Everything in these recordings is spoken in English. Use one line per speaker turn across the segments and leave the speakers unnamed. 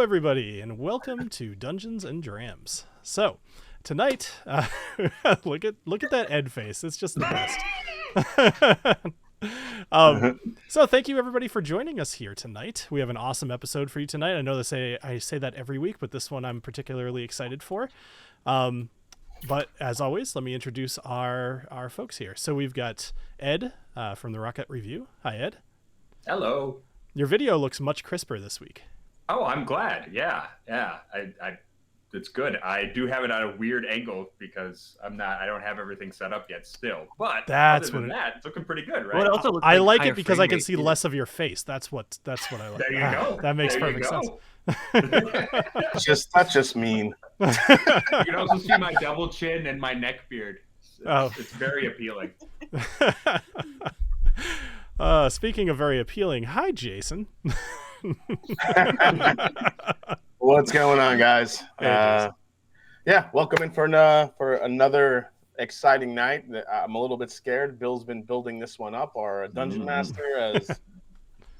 everybody, and welcome to Dungeons and Drams. So, tonight, look at that Ed face. It's just the best. So thank you everybody for joining us here tonight. We have an awesome episode for you tonight. I know I say that every week, but this one I'm particularly excited for. But as always, let me introduce our folks here. So we've got Ed from the Rotgut Review. Hi, Ed.
Hello.
Your video looks much crisper this week.
Oh, I'm glad. Yeah. I it's good. I do have it at a weird angle because I don't have everything set up yet still. But
that's
other than that, it's looking pretty good, right?
Well, it also looks
I like it because I can see
too.
less of your face. That's what I like.
There you go.
That makes
There
perfect sense.
That's just mean.
You can also see my double chin and my neck beard. It's very appealing.
Speaking of very appealing, hi, Jason.
What's going on, guys? Welcome in for another exciting night. I'm a little bit scared. Bill's been building this one up. Our dungeon master, as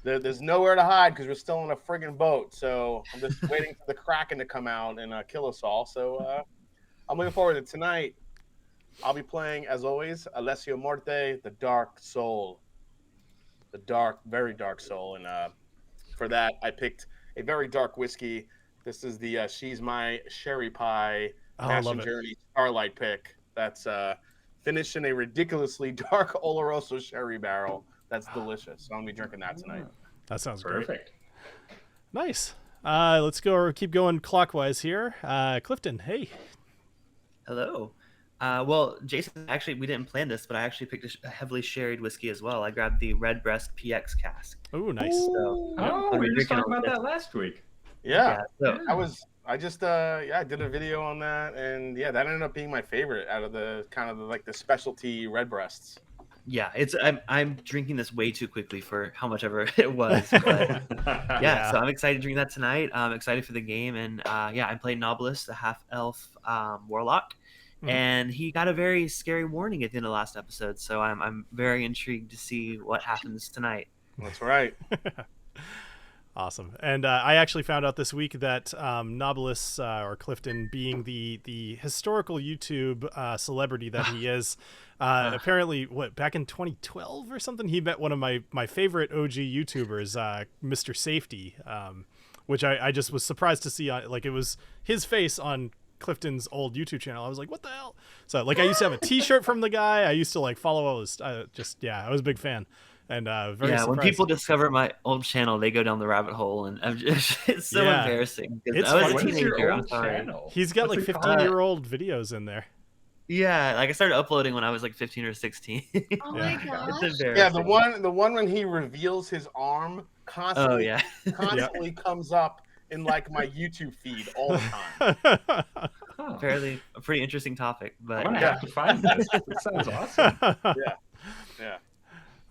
there's nowhere to hide because we're still on a friggin' boat. So I'm just waiting for the Kraken to come out and kill us all. So I'm looking forward to it. Tonight. I'll be playing, as always, Alessio Morte, the Dark Soul. The dark, very dark soul. And for that, I picked a very dark whiskey. This is the She's My Sherry Pie Passion Journey Starlight pick. That's finished in a ridiculously dark Oloroso sherry barrel. That's delicious. So I'm going to be drinking that tonight.
That sounds
Perfect.
Great. Nice. Let's keep going clockwise here. Clifton, hey.
Hello. Well, Jason, actually, we didn't plan this, but I actually picked a heavily sherried whiskey as well. I grabbed the Redbreast PX cask.
Oh, nice.
So,
We were just talking about that last week.
Yeah.
so,
I did a video on that, and that ended up being my favorite out of the kind of the specialty Redbreasts.
yeah, I'm drinking this way too quickly for how much ever it was. But so I'm excited to drink that tonight. I'm excited for the game, and I'm playing Knobolas, the half-elf warlock. And he got a very scary warning at the end of the last episode, so I'm very intrigued to see what happens tonight.
That's right.
Awesome. And I actually found out this week that Knobolas, or Clifton, being the historical YouTube celebrity that he is, apparently, back in 2012 or something, he met one of my favorite OG YouTubers, Mr. Safety, which I just was surprised to see. It was his face on Clifton's old YouTube channel. I was like, what the hell? So I used to have a t-shirt from the guy. I used to follow all his I was a big fan. And very surprised.
When people discover my old channel, they go down the rabbit hole, and it's so embarrassing.
It's
I was
funny.
a teenager. I'm sorry.
Channel?
He's got 15-year-old videos in there.
Yeah, I started uploading when I was 15 or 16.
Oh my gosh.
It's embarrassing.
Yeah, the one when he reveals his arm constantly comes up in my YouTube feed all the time.
Apparently a pretty interesting topic, but
I'm gonna have to find this. It sounds awesome.
Yeah.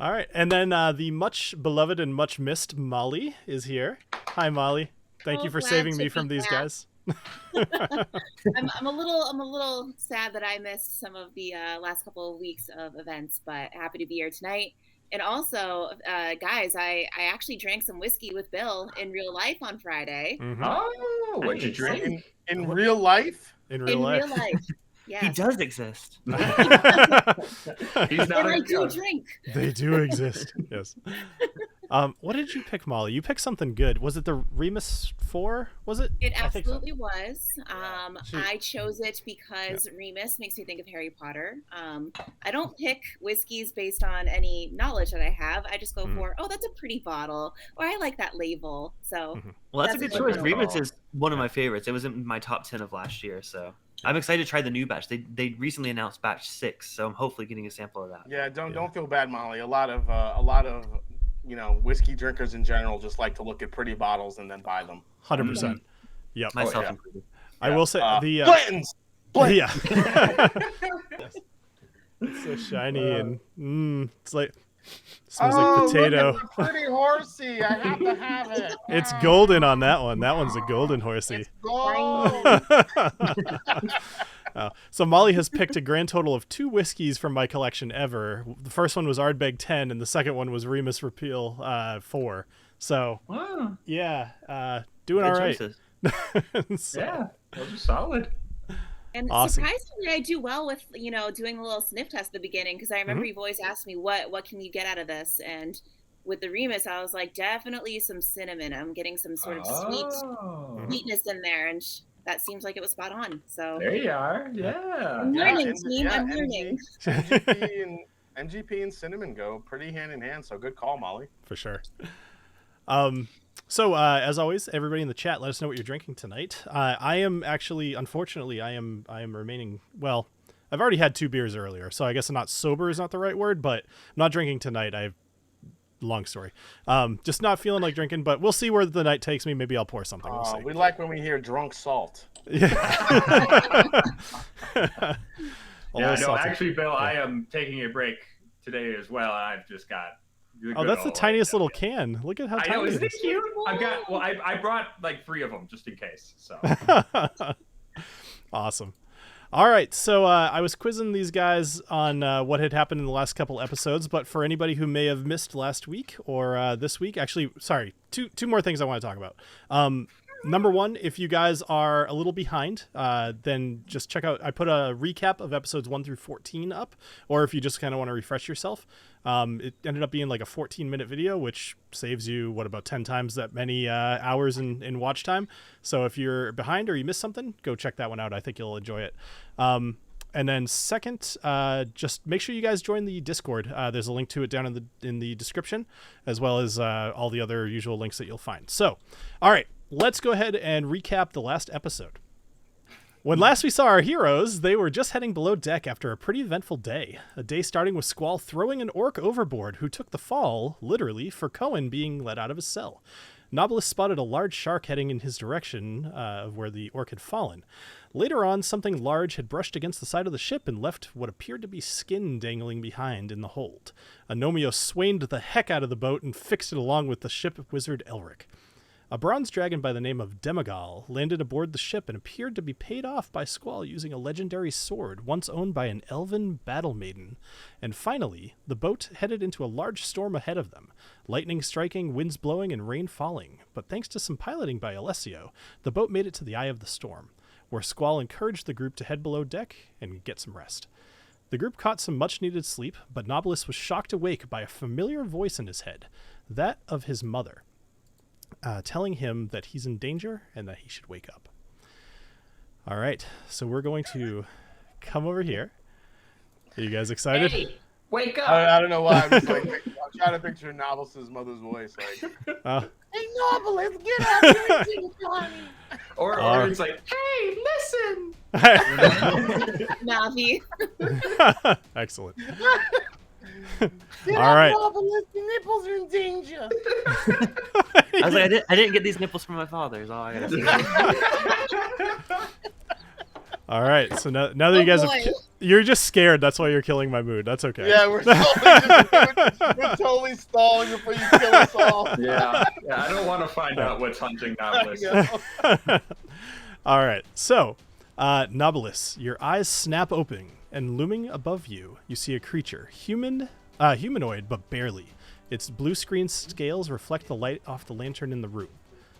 All right, and then the much beloved and much missed Molly is here. Hi, Molly. Thank you for saving me from these guys.
I'm a little sad that I missed some of the last couple of weeks of events, but happy to be here tonight. And also, guys, I actually drank some whiskey with Bill in real life on Friday.
Mm-hmm.
Oh, what'd you drink?
In real life?
In real life.
Yes.
he does exist.
He's not
And I do drink.
They do exist. Yes. What did you pick, Molly? You picked something good. Was it the Remus 4? Was it?
It
I think so.
absolutely was. I chose it because Remus makes me think of Harry Potter. I don't pick whiskeys based on any knowledge that I have. I just go for, that's a pretty bottle, or I like that label. So
Well, that's a good choice.
one.
Remus is one of my favorites. It was in my top 10 of last year, so I'm excited to try the new batch. They recently announced batch 6, so I'm hopefully getting a sample of that.
Yeah, don't feel bad, Molly. A lot of whiskey drinkers in general just like to look at pretty bottles and then buy them.
100%. Yep.
Myself included.
I will say the
Blanton's.
yeah. Yes. It's so shiny and it's smells like potato.
Look at the pretty horsey. I have to have it.
It's golden on that one. That one's a golden horsey.
It's gold.
So Molly has picked a grand total of 2 whiskeys from my collection ever. The first one was Ardbeg 10, and the second one was Remus Repeal 4. So
Wow.
yeah, doing
Good
all right.
choices.
So,
Yeah, those are solid.
And
Awesome.
surprisingly, I do well with, doing a little sniff test at the beginning, because I remember you've always asked me what can you get out of this, and with the Remus, I was like, definitely some cinnamon. I'm getting some sort of sweetness in there, and that seems like it was spot on. So
There you are. Yeah.
I'm learning, team. I'm
NG
learning.
NGP and cinnamon go pretty hand in hand. So good call, Molly.
For sure. So as always, everybody in the chat, let us know what you're drinking tonight. I am actually, unfortunately, I am remaining. Well, I've already had 2 beers earlier, so I guess I'm not sober is not the right word, but I'm not drinking tonight. Long story. Just not feeling like drinking, but we'll see where the night takes me. Maybe I'll pour something. We'll see.
We like when we hear drunk salt.
Yeah.
Yeah, no, actually, Bill, I am taking a break today as well. I've just got.
Oh, that's the tiniest little can. Look at how
I
tiny
know, isn't
it
it
is.
cute? I brought like 3 of them just in case. So
Awesome. All right, so I was quizzing these guys on what had happened in the last couple episodes, but for anybody who may have missed last week or this week, actually, sorry, two more things I want to talk about. Number one, if you guys are a little behind, then just check out, I put a recap of episodes 1 through 14 up, or if you just kind of want to refresh yourself. It ended up being like a 14-minute video, which saves you, about 10 times that many hours in watch time. So if you're behind or you missed something, go check that one out. I think you'll enjoy it. And then second, just make sure you guys join the Discord. There's a link to it down in the description, as well as all the other usual links that you'll find. So, all right. Let's go ahead and recap the last episode. When last we saw our heroes, they were just heading below deck after a pretty eventful day. A day starting with Squall throwing an orc overboard who took the fall, literally, for Cohen being let out of his cell. Knobolas spotted a large shark heading in his direction of where the orc had fallen. Later on, something large had brushed against the side of the ship and left what appeared to be skin dangling behind in the hold. Agnomeio swaned the heck out of the boat and fixed it along with the ship wizard Elric. A bronze dragon by the name of Demigal landed aboard the ship and appeared to be paid off by Squall using a legendary sword once owned by an elven battle maiden. And finally, the boat headed into a large storm ahead of them, lightning striking, winds blowing, and rain falling. But thanks to some piloting by Alessio, the boat made it to the eye of the storm, where Squall encouraged the group to head below deck and get some rest. The group caught some much-needed sleep, but Knobolas was shocked awake by a familiar voice in his head, that of his mother. Telling him that he's in danger and that he should wake up. All right, so we're going to come over here. Are you guys excited?
Hey, wake up!
I don't know why. I'm trying to picture Knobolas' mother's voice. Like, hey, Knobolas, get up here and honey.
Or it's like, hey, listen!
Navi.
Excellent.
Get
All
up,
right.
Knobolas, the nipples are in danger.
I was like, I didn't get these nipples from my father. Is all I gotta say.
All right, so now that you guys you're just scared. That's why you're killing my mood. That's okay.
Yeah, we're totally stalling before you kill us all.
Yeah, I don't want to find out what's hunting Knobolas.
All right, so Knobolas, your eyes snap open, and looming above you, you see a creature, humanoid, but barely. Its blue screen scales reflect the light off the lantern in the room.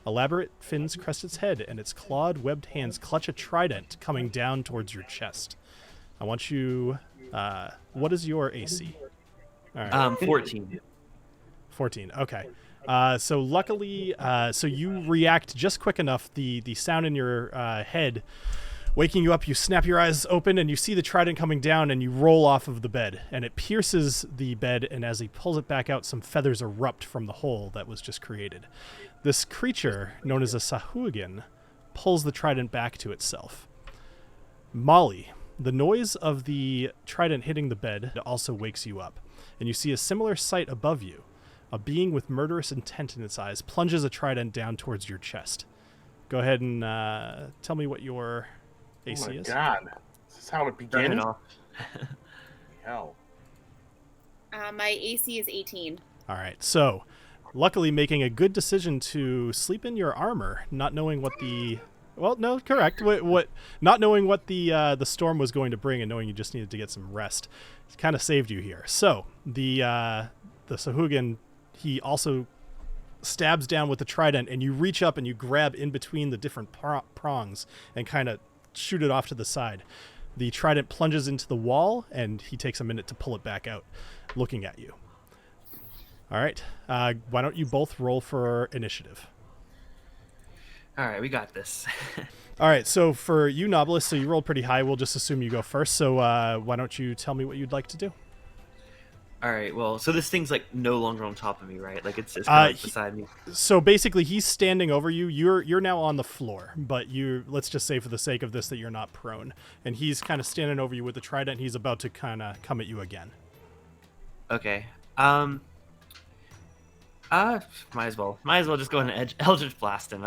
Elaborate fins crest its head, and its clawed, webbed hands clutch a trident coming down towards your chest. I want you... what is your AC? All right.
14.
14, okay. So luckily, so you react just quick enough. The sound in your head waking you up, you snap your eyes open, and you see the trident coming down, and you roll off of the bed, and it pierces the bed, and as he pulls it back out, some feathers erupt from the hole that was just created. This creature, known as a Sahuagin, pulls the trident back to itself. Molly, the noise of the trident hitting the bed also wakes you up, and you see a similar sight above you. A being with murderous intent in its eyes plunges a trident down towards your chest. Go ahead and tell me what your AC is.
Oh my god. This is how it begins? Hell.
My AC is 18.
All right, so luckily making a good decision to sleep in your armor, not knowing what the... Well, no, correct. Not knowing what the storm was going to bring and knowing you just needed to get some rest, it kind of saved you here. So the Sahuagin, he also stabs down with the trident, and you reach up and you grab in between the different prongs and kind of shoot it off to the side. The trident plunges into the wall, and he takes a minute to pull it back out, looking at you. All right. Why don't you both roll for initiative?
All right, we got this.
All right. So for you, Knobolas, so you rolled pretty high. We'll just assume you go first. So why don't you tell me what you'd like to do?
All right, well, so this thing's like no longer on top of me, right? Like it's kind of beside me.
So basically, he's standing over you. You're now on the floor, but let's just say for the sake of this that you're not prone, and he's kind of standing over you with the trident. He's about to kind of come at you again.
Okay. Might as well just go ahead and Eldritch Blast him.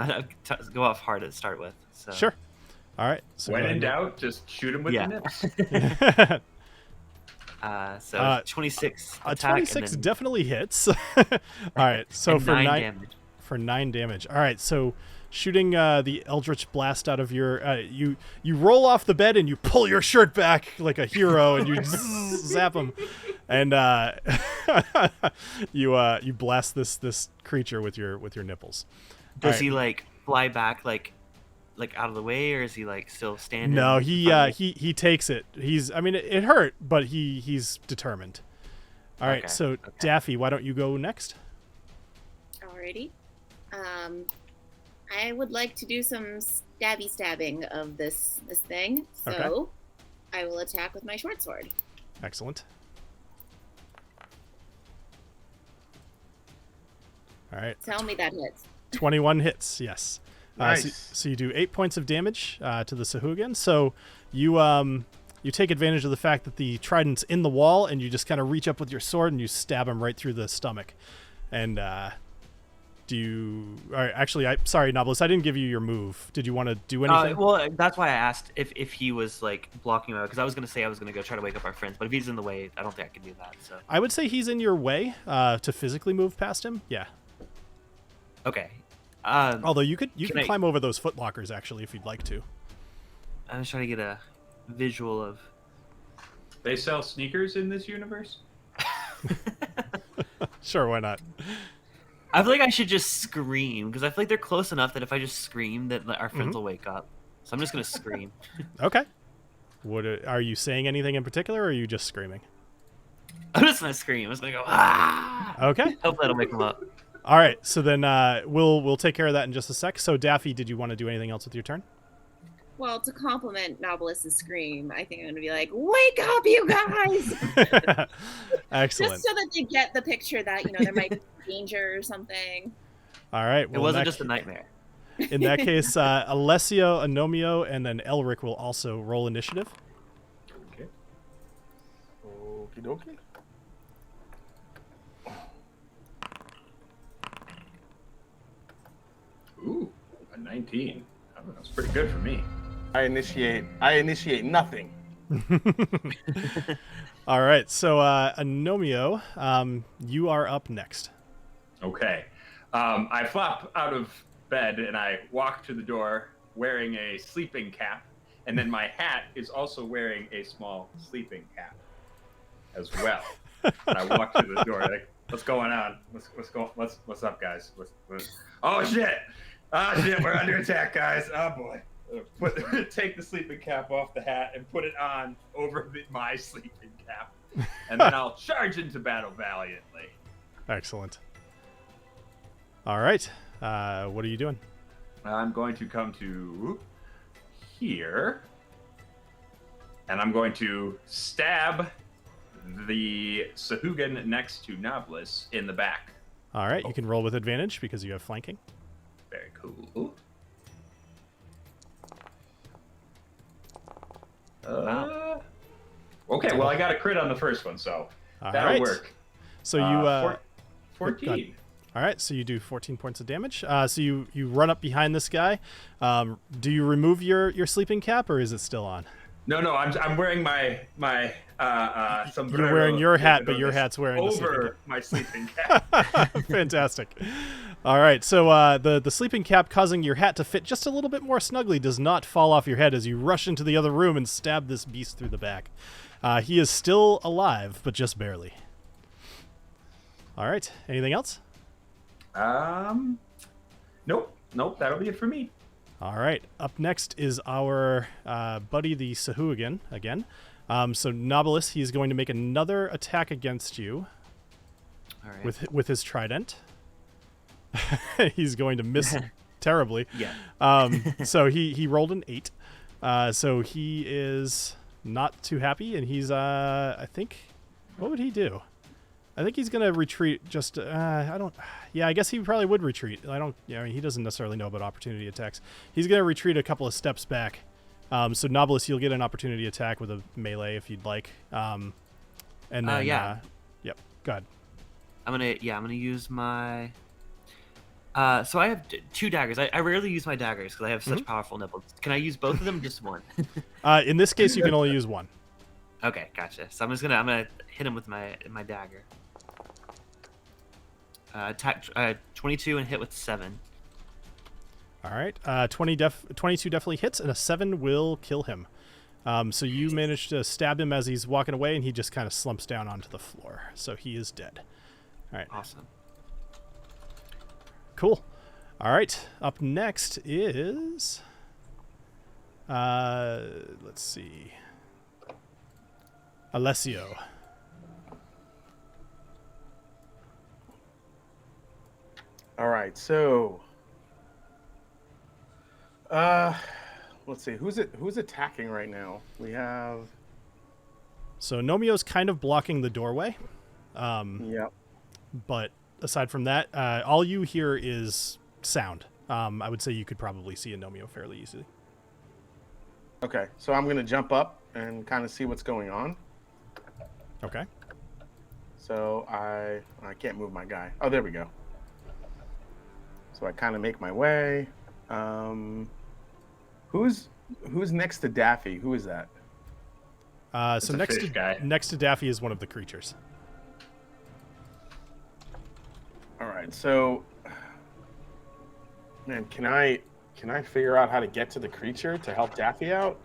Go off hard to start with. So.
Sure. All right. So
when in doubt, just shoot him with the nips.
So 26 attack.
26 then... definitely hits. All right, so for 9
damage.
For 9 damage. All right, so shooting the Eldritch Blast out of your you roll off the bed and you pull your shirt back like a hero and you zap him, and you blast this creature with your nipples.
Does he like fly back like out of the way, or is he like still standing?
No, he takes it. It hurt, but he's determined. All right, so Daffy, why don't you go next?
Alrighty. I would like to do some stabbing of this thing, so I will attack with my short sword.
Excellent. All right.
Tell me that hits.
21 hits, yes.
Nice.
So you do 8 points of damage to the Sahuagin. So you take advantage of the fact that the trident's in the wall, and you just kind of reach up with your sword and you stab him right through the stomach. And sorry, Knobolas, I didn't give you your move. Did you want to do anything?
Well, that's why I asked if he was like blocking me, because I was going to say I was going to go try to wake up our friends, but if he's in the way, I don't think I can do that. So
I would say he's in your way to physically move past him. Yeah.
Okay.
Although you can climb over those footlockers actually if you'd like to.
I'm just trying to get a visual of.
They sell sneakers in this universe?
Sure, why not?
I feel like I should just scream, because I feel like they're close enough that if I just scream, that our friends will wake up. So I'm just gonna scream.
Okay. Are you saying anything in particular, or are you just screaming?
I'm just gonna scream. I'm just gonna go ah.
Okay.
Hopefully that'll wake them up.
All right, so then we'll take care of that in just a sec. So Daffy, did you want to do anything else with your turn?
Well, to compliment Knobolas' scream, I think I'm going to be like, wake up, you guys!
Excellent.
Just so that they get the picture that, there might be danger or something.
All right. Well,
it wasn't just a nightmare.
In that case, Alessio, Agnomeio, and then Elric will also roll initiative.
Okay. Okie dokie.
Ooh, a 19. Oh, that's pretty good for me.
I initiate nothing.
All right, so Agnomeio, you are up next.
Okay. I flop out of bed and I walk to the door wearing a sleeping cap, and then my hat is also wearing a small sleeping cap as well. And I walk to the door like, what's going on? What's up, guys? Oh shit! Oh shit! We're under attack, guys! Oh boy! Take the sleeping cap off the hat and put it on over my sleeping cap, and then I'll charge into battle valiantly.
Excellent. All right. What are you doing?
I'm going to come to here, and I'm going to stab the Sahuagin next to Knobolas in the back.
All right. You can roll with advantage because you have flanking.
Very cool. Okay, well, I got a crit on the first one, so that'll work.
So you
14.
All right, so you do 14 points of damage. So you run up behind this guy. Do you remove your sleeping cap, or is it still on?
No, I'm wearing my sombrero.
You're wearing your hat, but your hat's wearing
over my sleeping cap.
Fantastic. All right, so the sleeping cap causing your hat to fit just a little bit more snugly does not fall off your head as you rush into the other room and stab this beast through the back. He is still alive, but just barely. All right, anything else?
Nope. That'll be it for me.
All right. Up next is our buddy, the Sahuagin, again. So Knobolas, he's going to make another attack against you.
All right.
With his trident. He's going to miss terribly.
Yeah.
So he rolled an 8. So he is not too happy, and he's I think, what would he do? I think he's gonna retreat. Just I guess he probably would retreat. He doesn't necessarily know about opportunity attacks. He's gonna retreat a couple of steps back. So Knobolas, you'll get an opportunity attack with a melee if you'd like. And then
yeah.
Yep. Go ahead.
I'm gonna use my. So I have 2 daggers. I rarely use my daggers because I have such powerful nipples. Can I use both of them or just one?
In this case, you can only use one.
Okay, gotcha. So I'm gonna hit him with my dagger. Attack 22 and hit with 7.
All right. 22 definitely hits, and a 7 will kill him. So you manage to stab him as he's walking away, and he just kind of slumps down onto the floor. So he is dead. All right.
Awesome.
Cool. All right. Up next is, let's see, Alessio.
All right, so let's see, who's attacking right now? We have
So Nomio's kind of blocking the doorway.
Yep.
But aside from that, all you hear is sound. I would say you could probably see a Nomio fairly easily.
Okay, so I'm gonna jump up and kind of see what's going on.
Okay.
So I can't move my guy. Oh, there we go. So I kind of make my way. Who's next to Daffy? Who is that?
So next to Daffy is one of the creatures.
All right. So, man, can I figure out how to get to the creature to help Daffy out?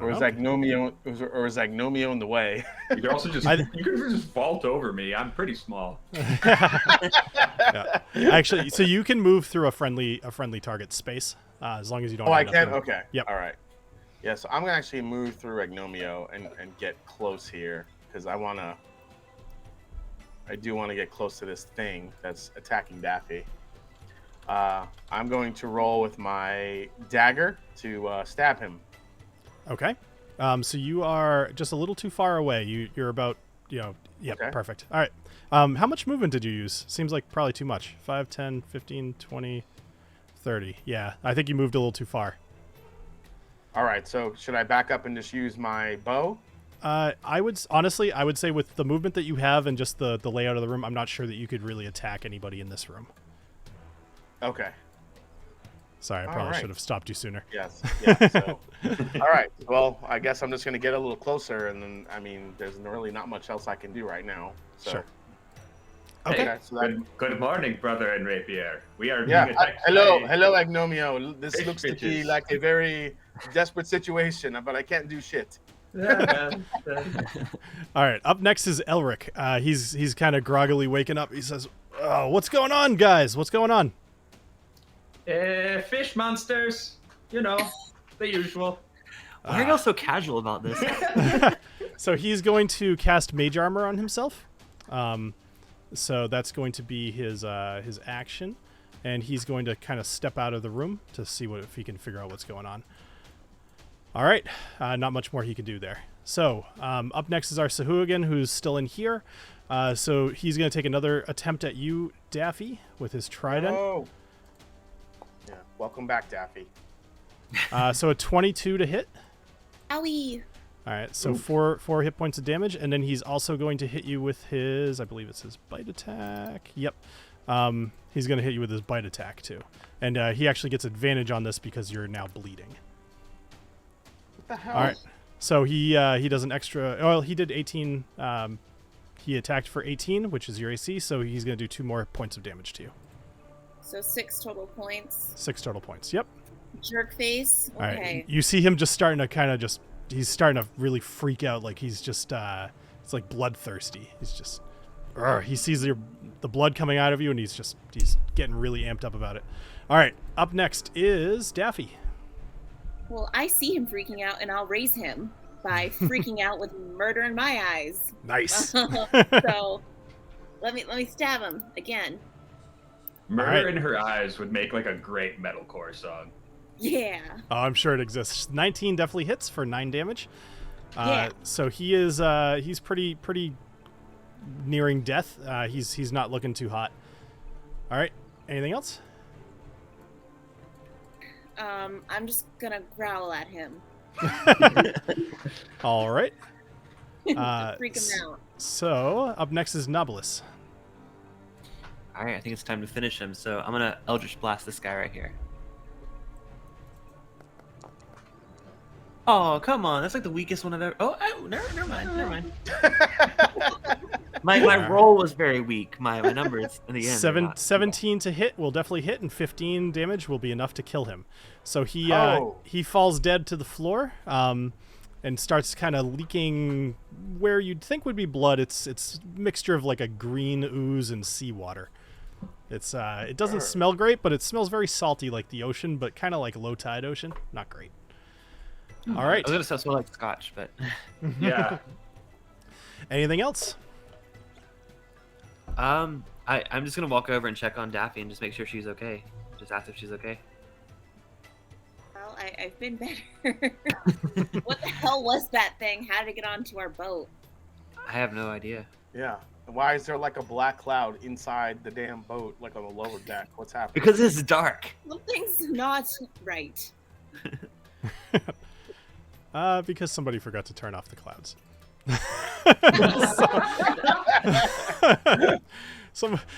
Or is Agnomeio in the way?
You could also just vault over me. I'm pretty small.
Yeah. Actually, so you can move through a friendly target space as long as you don't.
Oh, I
end up
can.
in...
Okay.
Yep.
All right. Yeah. So I'm gonna actually move through Agnomeio and get close here because I do want to get close to this thing that's attacking Daffy. I'm going to roll with my dagger to stab him.
Okay. So you are just a little too far away. You're about, yep,
Okay.
Perfect. All right. How much movement did you use? Seems like probably too much. 5, 10, 15, 20, 30. Yeah, I think you moved a little too far.
All right. So should I back up and just use my bow?
I would say with the movement that you have and just the layout of the room, I'm not sure that you could really attack anybody in this room.
Okay.
Sorry, I probably should have stopped you sooner.
Yes. Yeah. So, all right. Well, I guess I'm just going to get a little closer, and then, there's really not much else I can do right now. So.
Sure.
Okay.
Okay.
So
Good morning, brother and rapier. We are
yeah.
being attacked
Hello,
by
Agnomeio. This
fish
looks to be
bitches.
like a very desperate situation, but I can't do shit.
Yeah, man.
All right. Up next is Elric. He's kind of groggily waking up. He says, "Oh, what's going on, guys? What's going on?"
Fish monsters. The usual.
Why are y'all so casual about this?
So he's going to cast Mage Armor on himself. So that's going to be his action, and he's going to kind of step out of the room to see if he can figure out what's going on. All right, not much more he can do there. So up next is our Sahuagin, who's still in here. So he's going to take another attempt at you, Daffy, with his trident.
Oh. Yeah. Welcome back, Daffy.
So a 22 to hit.
Owie.
All right, so four hit points of damage, and then he's also going to hit you with his, I believe it's his bite attack. Yep. He's going to hit you with his bite attack, too. And he actually gets advantage on this because you're now bleeding.
What the hell?
All right. So he does an extra, well, he did 18. He attacked for 18, which is your AC, so he's going to do 2 more points of damage to you.
So 6 total points.
6 total points, yep.
Jerk face. Okay.
All right. You see him just starting to he's starting to really freak out, like he's just, it's like bloodthirsty. He's just he sees the blood coming out of you, and he's getting really amped up about it. All right, up next is Daffy.
Well, I see him freaking out, and I'll raise him by freaking out with murder in my eyes.
Nice.
So let me stab him again.
Murder in her eyes would make like a great metalcore song.
Yeah.
Oh, I'm sure it exists. 19 definitely hits for 9 damage.
Yeah.
So he is he's pretty nearing death. He's not looking too hot. All right. Anything else?
I'm just gonna growl at him.
All right.
Freak him out.
So up next is Knobolas.
All right, I think it's time to finish him. So I'm gonna Eldritch Blast this guy right here. Oh, come on. That's like the weakest one I've ever... Oh, never mind. My roll was very weak. My numbers in the end.
17 to hit will definitely hit, and 15 damage will be enough to kill him. So he falls dead to the floor, and starts kind of leaking where you'd think would be blood. It's a mixture of like a green ooze and seawater. It doesn't smell great, but it smells very salty like the ocean, but kind of like low tide ocean. Not great. All right.
I was gonna smell like scotch, but
Yeah.
Anything else?
I'm just gonna walk over and check on Daffy and just make sure she's okay. Just ask if she's okay.
Well, I've been better. What the hell was that thing? How did it get onto our boat?
I have no idea.
Yeah. Why is there like a black cloud inside the damn boat, like on the lower deck? What's happening?
Because it's dark.
Something's not right.
Because somebody forgot to turn off the clouds.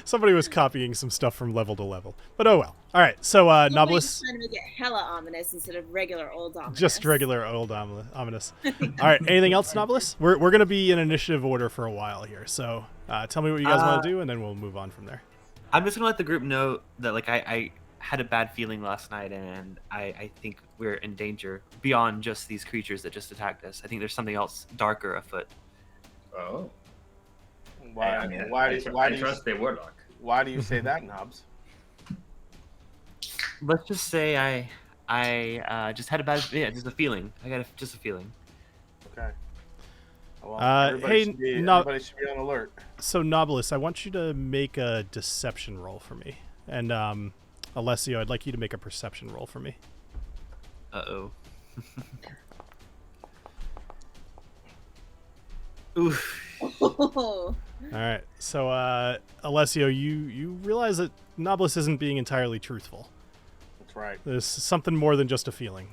Somebody was copying some stuff from level to level. But oh well. All right, so Knobolas...
trying to make it hella ominous instead of regular old ominous.
Just regular old ominous. All right, anything else, Knobolas? We're going to be in initiative order for a while here, so tell me what you guys want to do, and then we'll move on from there.
I'm just gonna let the group know that like I had a bad feeling last night, and I think we're in danger beyond just these creatures that just attacked us. I think there's something else darker afoot.
Oh.
Why
I trust the warlock.
Why do you say that, Knobs?
Let's just say I just had a bad just a feeling. I got just a feeling.
Okay. Well,
hey,
everybody should be on alert.
So Knobolas, I want you to make a deception roll for me, and Alessio, I'd like you to make a perception roll for me.
Uh-oh. Oof.
All right. So, Alessio, you realize that Knobolas isn't being entirely truthful.
That's right.
There's something more than just a feeling,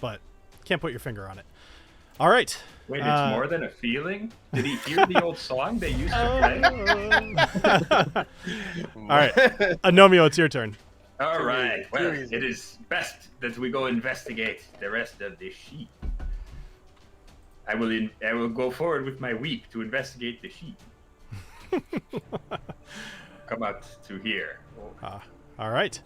but can't put your finger on it. All right.
Wait, it's more than a feeling? Did he hear the old song they used to play?
All right. Agnomeio, it's your turn.
All right. Well, it is best that we go investigate the rest of the sheep. I will go forward with my weep to investigate the sheep. Come out to here.
All right.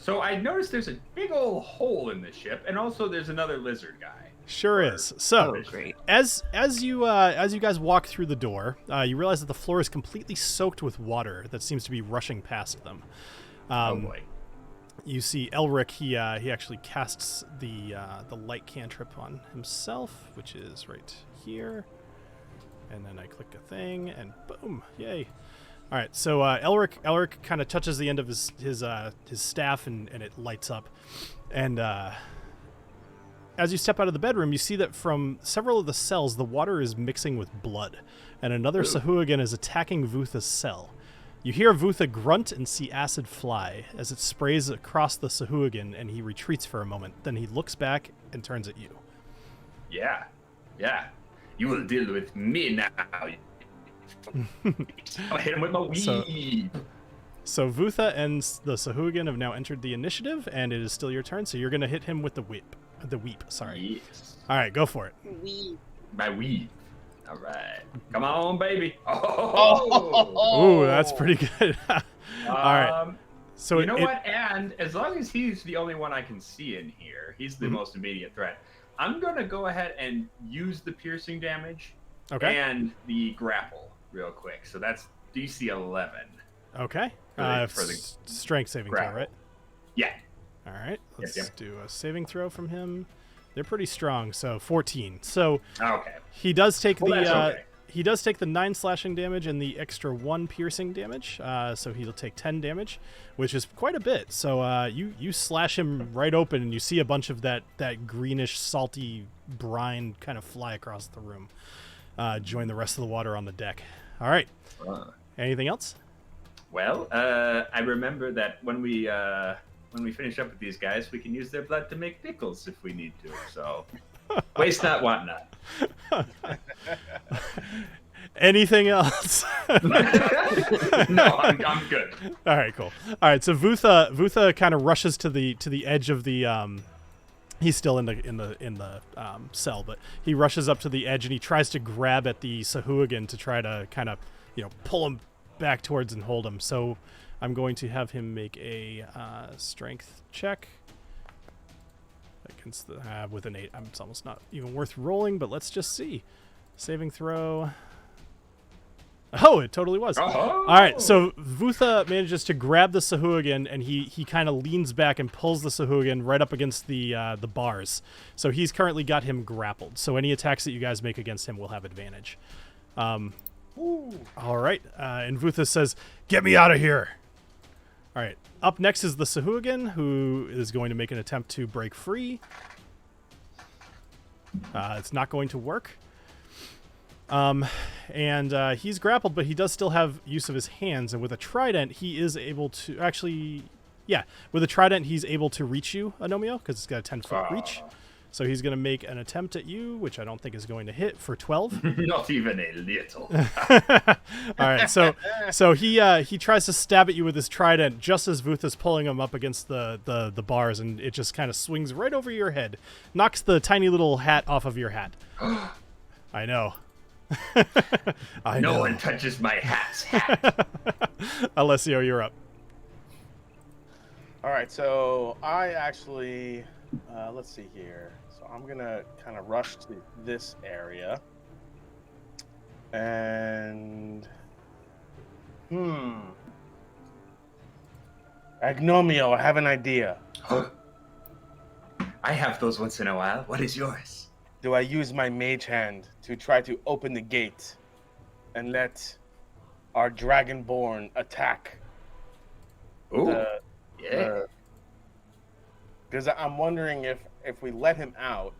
So I noticed there's a big old hole in the ship, and also there's another lizard guy.
Sure is. So,
great.
as you guys walk through the door, you realize that the floor is completely soaked with water that seems to be rushing past them.
Oh boy.
You see Elric, he actually casts the light cantrip on himself, which is right here. And then I click a thing, and boom, yay. All right, so Elric kind of touches the end of his staff, and it lights up. And as you step out of the bedroom, you see that from several of the cells, the water is mixing with blood, and another Sahuagin is attacking Vutha's cell. You hear Vutha grunt and see acid fly as it sprays across the Sahuagin, and he retreats for a moment. Then he looks back and turns at you.
Yeah. You will deal with me now. I'll hit him with my weed.
So Vutha and the Sahuagin have now entered the initiative, and it is still your turn. So you're going to hit him with the weep. Sorry.
Yes.
All right, go for it.
Weed.
My weed. All right. Come on, baby. Oh.
Ooh, that's pretty good. All right. So
you know what? And as long as he's the only one I can see in here, he's the most immediate threat. I'm going to go ahead and use the piercing damage and the grapple real quick. So that's DC 11.
Okay.
For the
Strength saving throw,
grapple.
right?
Yeah.
All right. Let's
Yep.
do a saving throw from him. They're pretty strong, so 14. So
Okay.
he does take
Well, that's okay.
he does take the 9 slashing damage and the extra 1 piercing damage. So he'll take 10 damage, which is quite a bit. So you slash him right open, and you see a bunch of that greenish, salty brine kind of fly across the room. Join the rest of the water on the deck. All right. Anything else?
Well, I remember that when we finish up with these guys, we can use their blood to make pickles if we need to. So, waste not, want not.
Anything else?
No, I'm good.
All right, cool. All right, so Vutha kind of rushes to the edge of the he's still in the cell, but he rushes up to the edge and he tries to grab at the Sahuagin to try to kind of, pull him back towards and hold him. So I'm going to have him make a strength check against the with an 8. It's almost not even worth rolling, but let's just see. Saving throw. Oh, it totally was.
Oh.
All right, so Vutha manages to grab the Sahuagin, and he kind of leans back and pulls the Sahuagin right up against the bars. So he's currently got him grappled. So any attacks that you guys make against him will have advantage. All right, and Vutha says, "Get me out of here." All right, up next is the Sahuagin, who is going to make an attempt to break free. It's not going to work. And he's grappled, but he does still have use of his hands, and with a trident, he is able to with a trident, he's able to reach you, Agnomeio, because it's got a 10-foot reach. So he's going to make an attempt at you, which I don't think is going to hit, for 12.
Not even a little.
All right, so he tries to stab at you with his trident just as Vutha's pulling him up against the bars, and it just kind of swings right over your head, knocks the tiny little hat off of your hat. I know.
No one touches my hat's hat.
Alessio, you're up.
All right, so I actually, let's see here. So I'm going to kind of rush to this area. And, Agnomeio, I have an idea.
I have those once in a while. What is yours?
Do I use my mage hand to try to open the gate and let our Dragonborn attack?
Ooh, yeah.
Because I'm wondering if we let him out,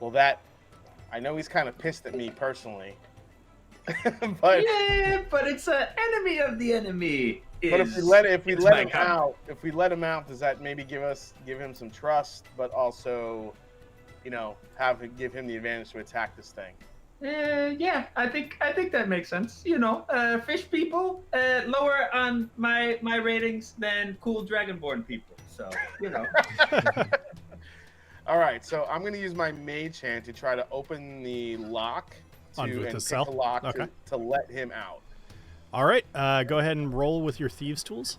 will that... I know he's kind of pissed at me personally, but
it's an enemy of the enemy.
But if we let him out, does that maybe give him some trust, but also, give him the advantage to attack this thing?
Yeah, I think that makes sense. Fish people lower on my ratings than cool Dragonborn people. So
All right, so I'm going to use my mage hand to try to open the lock to let him out.
All right, go ahead and roll with your thieves' tools.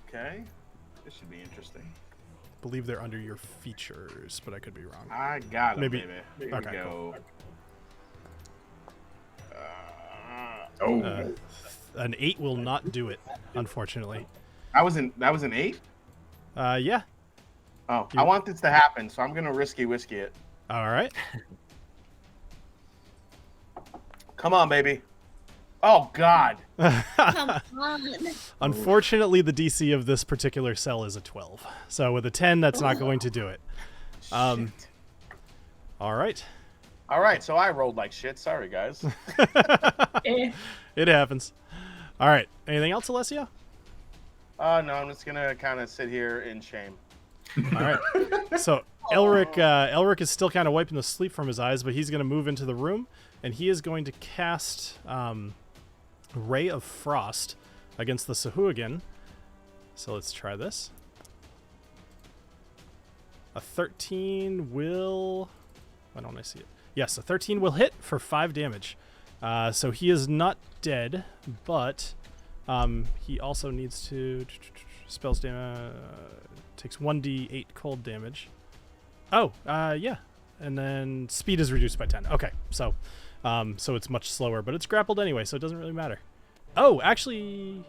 Okay, this should be interesting.
I believe they're under your features, but I could be wrong.
I got it, baby. Here we
Okay,
go.
Cool. An 8 will not do it, unfortunately.
That was an 8?
Yeah.
Oh, I want this to happen, so I'm gonna risky whiskey it.
All right.
Come on, baby. Oh God.
Come on.
Unfortunately, the DC of this particular cell is a 12. So with a 10, that's not going to do it. All right.
All right, so I rolled like shit. Sorry, guys.
It happens. All right. Anything else, Alessio?
No, I'm just gonna kind of sit here in shame.
All right. So Elric is still kind of wiping the sleep from his eyes, but he's going to move into the room, and he is going to cast Ray of Frost against the Sahuagin. So let's try this. A 13 will... Why don't I see it? Yes, a 13 will hit for 5 damage. So he is not dead, but he also needs to... Spells damage... takes 1d8 cold damage. Oh, yeah. And then speed is reduced by 10. Okay, so so it's much slower, but it's grappled anyway, so it doesn't really matter. Oh, actually,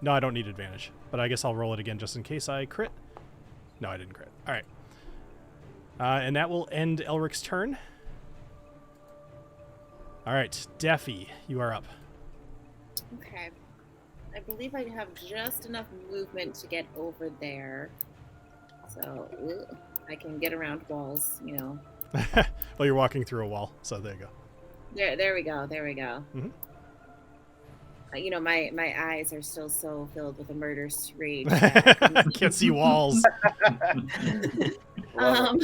no, I don't need advantage, but I guess I'll roll it again just in case I crit. No, I didn't crit. All right. And that will end Elric's turn. All right, Daffy, you are up.
Okay. I believe I have just enough movement to get over there. So I can get around walls, you know.
Well, you're walking through a wall, so there you go.
There we go. There we go.
Mm-hmm.
You know, my eyes are still so filled with a murderous rage. That I
Can't see walls.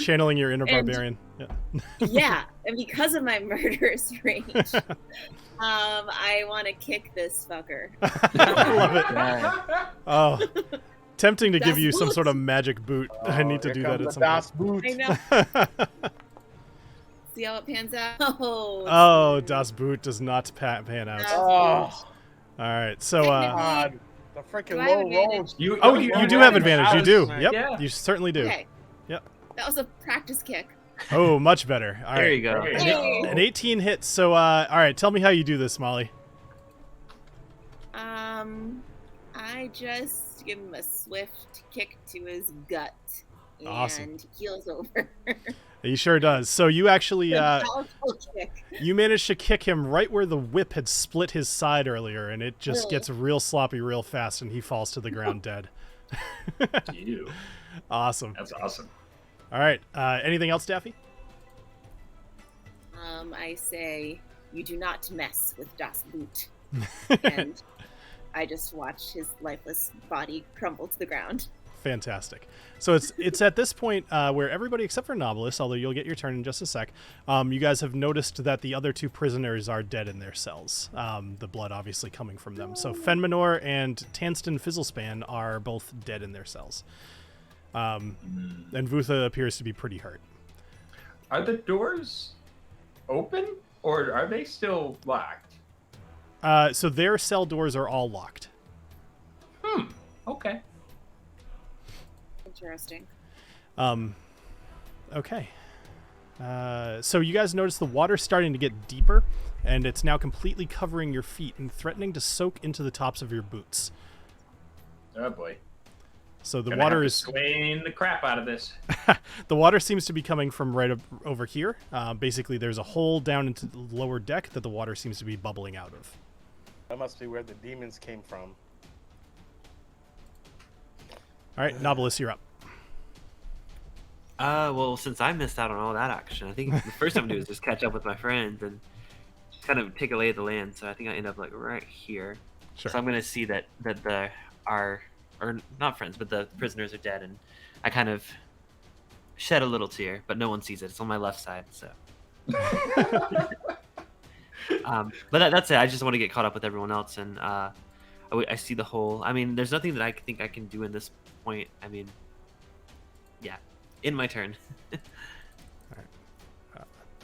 Channeling your inner barbarian. Yeah.
Yeah, and because of my murderous rage, I want to kick this fucker.
I love it. Oh, tempting to give you some
boot.
sort of magic boot. I need to do that at some
Das
point.
Boot.
I know. See how it pans out.
Oh, Das Boot does not pan out.
Oh,
All right, so
God. The freaking
Do I have
low
advantage?
rolls.
you do have advantage. You do.
Nice.
Yep,
Yeah.
you certainly do.
Okay.
Yep.
That was a practice kick.
Oh, much better. All
There
right.
you go.
There you
Hey.
go.
An 18 hits. So, all right, tell me how you do this, Molly.
I just give him a swift kick to his gut, and
Awesome.
he keels over.
He sure does. So you actually
A powerful kick.
you managed to kick him right where the whip had split his side earlier, and it just gets real sloppy real fast, and he falls to the ground dead.
Ew.
Awesome.
That's awesome.
All right. Anything else, Daffy?
I say, you do not mess with Das Boot. And I just watch his lifeless body crumble to the ground.
Fantastic. So it's at this point where everybody except for Knobolas, although you'll get your turn in just a sec, you guys have noticed that the other two prisoners are dead in their cells. The blood obviously coming from them. So Fenmanor and Tanston Fizzlespan are both dead in their cells. And Vutha appears to be pretty hurt.
Are the doors open or are they still locked?
So their cell doors are all locked.
Okay.
Interesting.
Okay. So you guys notice the water's starting to get deeper, and it's now completely covering your feet and threatening to soak into the tops of your boots.
Oh boy.
So the
Gonna
water
have to
is
swain the crap out of this.
the water seems to be coming from right over here. Basically, there's a hole down into the lower deck that the water seems to be bubbling out of.
That must be where the demons came from.
All right, Knobolas, you're up.
Well, since I missed out on all that action, I think the first thing I'm gonna do is just catch up with my friends and kind of take a lay of the land. So I think I end up like right here.
Sure.
So I'm gonna see that our not friends, but the prisoners are dead, and I kind of shed a little tear, but no one sees it. It's on my left side, so. But that's it. I just want to get caught up with everyone else, and I see the whole. I mean, there's nothing that I think I can do in this point. I mean, yeah, in my turn.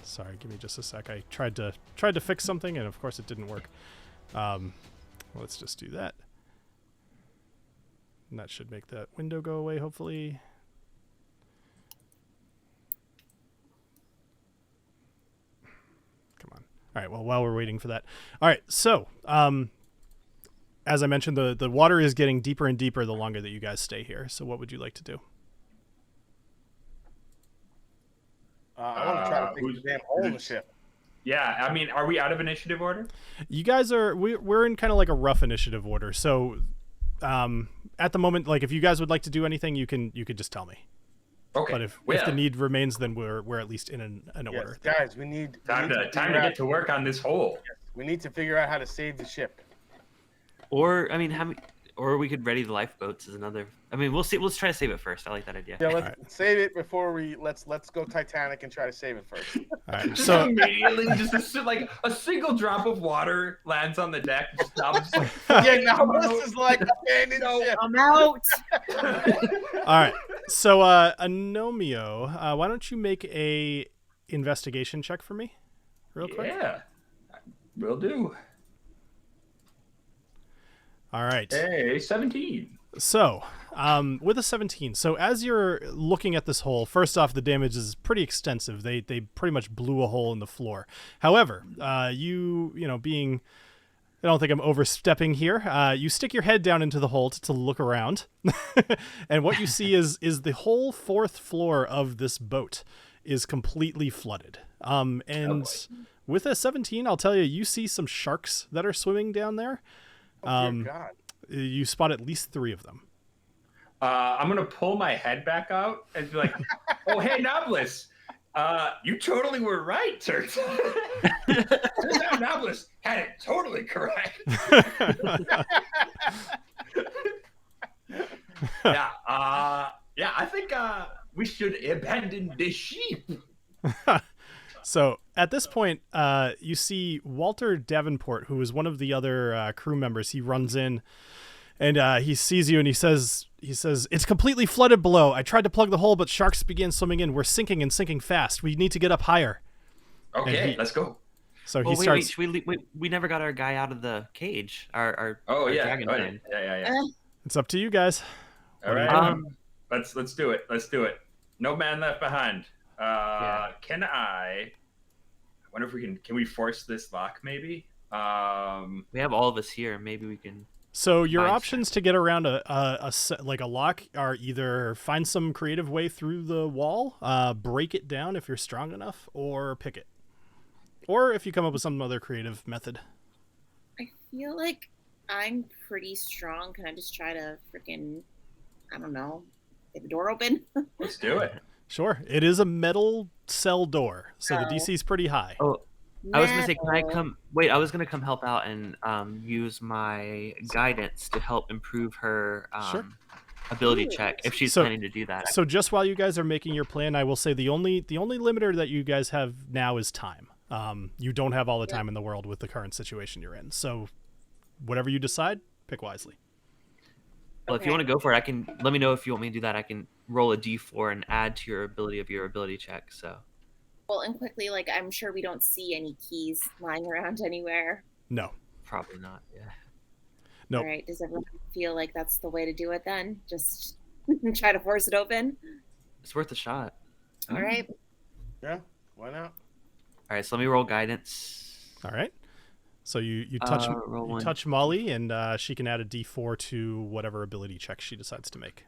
Sorry, give me just a sec. I tried to fix something, and of course it didn't work. Let's just do that. And that should make that window go away, hopefully. Come on. All right, well, while we're waiting for that. All right, so, as I mentioned, the water is getting deeper and deeper the longer that you guys stay here. So what would you like to do?
I want to try to dig the damn hole in the ship.
Yeah, I mean, are we out of initiative order?
You guys are... We're in kind of like a rough initiative order, so... at the moment, like if you guys would like to do anything, you could just tell me.
Okay.
But if the need remains, then we're at least in an order.
Guys, we need
Time to get to work on this hole.
We need to figure out how to save the ship.
Or I mean, or we could ready the lifeboats as another. I mean, we'll see. Let's try to save it first. I like that idea.
Yeah, let's save it before we let's go Titanic and try to save it first.
All right.
So
So
immediately, just like a single drop of water lands on the deck. Just like,
Yeah, now this is like abandoned ship.
I'm out.
all right. So Agnomeio, why don't you make a investigation check for me, real quick?
yeah, will do.
All right.
Hey, 17.
So, with a 17, so as you're looking at this hole, first off, the damage is pretty extensive. They pretty much blew a hole in the floor. However, you know, being, I don't think I'm overstepping here. You stick your head down into the hole to look around, and what you see is the whole 4th floor of this boat is completely flooded. And with a 17, I'll tell you, you see some sharks that are swimming down there.
Oh, dear God.
You spot at least 3 of them.
I'm gonna pull my head back out and be like, "Oh, hey, Knobolas, you totally were right, turns out Knobolas had it totally correct." Yeah, I think we should abandon the sheep.
So at this point, you see Walter Davenport, who is one of the other crew members. He runs in and he sees you and he says, "It's completely flooded below. I tried to plug the hole, but sharks began swimming in. We're sinking and sinking fast. We need to get up higher."
Okay, let's go.
So
Well,
he starts.
we never got our guy out of the cage. Our dragon
oh,
friend.
yeah.
It's up to you guys.
All right, let's do it. Let's do it. No man left behind. Can I wonder if can we force this lock maybe?
We have all of us here. Maybe we can.
So your
Nice.
options to get around a lock are either find some creative way through the wall, break it down if you're strong enough, or pick it. Or if you come up with some other creative method.
I feel like I'm pretty strong. Can I just try to freaking, I don't know, get the door open?
Let's do it.
Sure. It is a metal cell door, so the DC is pretty high.
Oh, I was gonna say, can I
Metal.
come? Wait, I was gonna come help out and use my guidance to help improve her
Sure.
ability check if she's
So-
planning to do that.
So just while you guys are making your plan, I will say the only limiter that you guys have now is time. You don't have all the time in the world with the current situation you're in. So whatever you decide, pick wisely.
Well, if you want to go for it, I can. Let me know if you want me to do that. I can roll a d4 and add to your ability check. So.
Well, and quickly, like, I'm sure we don't see any keys lying around anywhere.
No.
Probably not. Yeah.
Nope.
All right. Does everyone feel like that's the way to do it then? Just try to force it open?
It's worth a shot.
All right.
Yeah, why not?
All right. So let me roll guidance.
All right. So you touch
roll
you
one.
touch Molly, and she can add a D4 to whatever ability check she decides to make.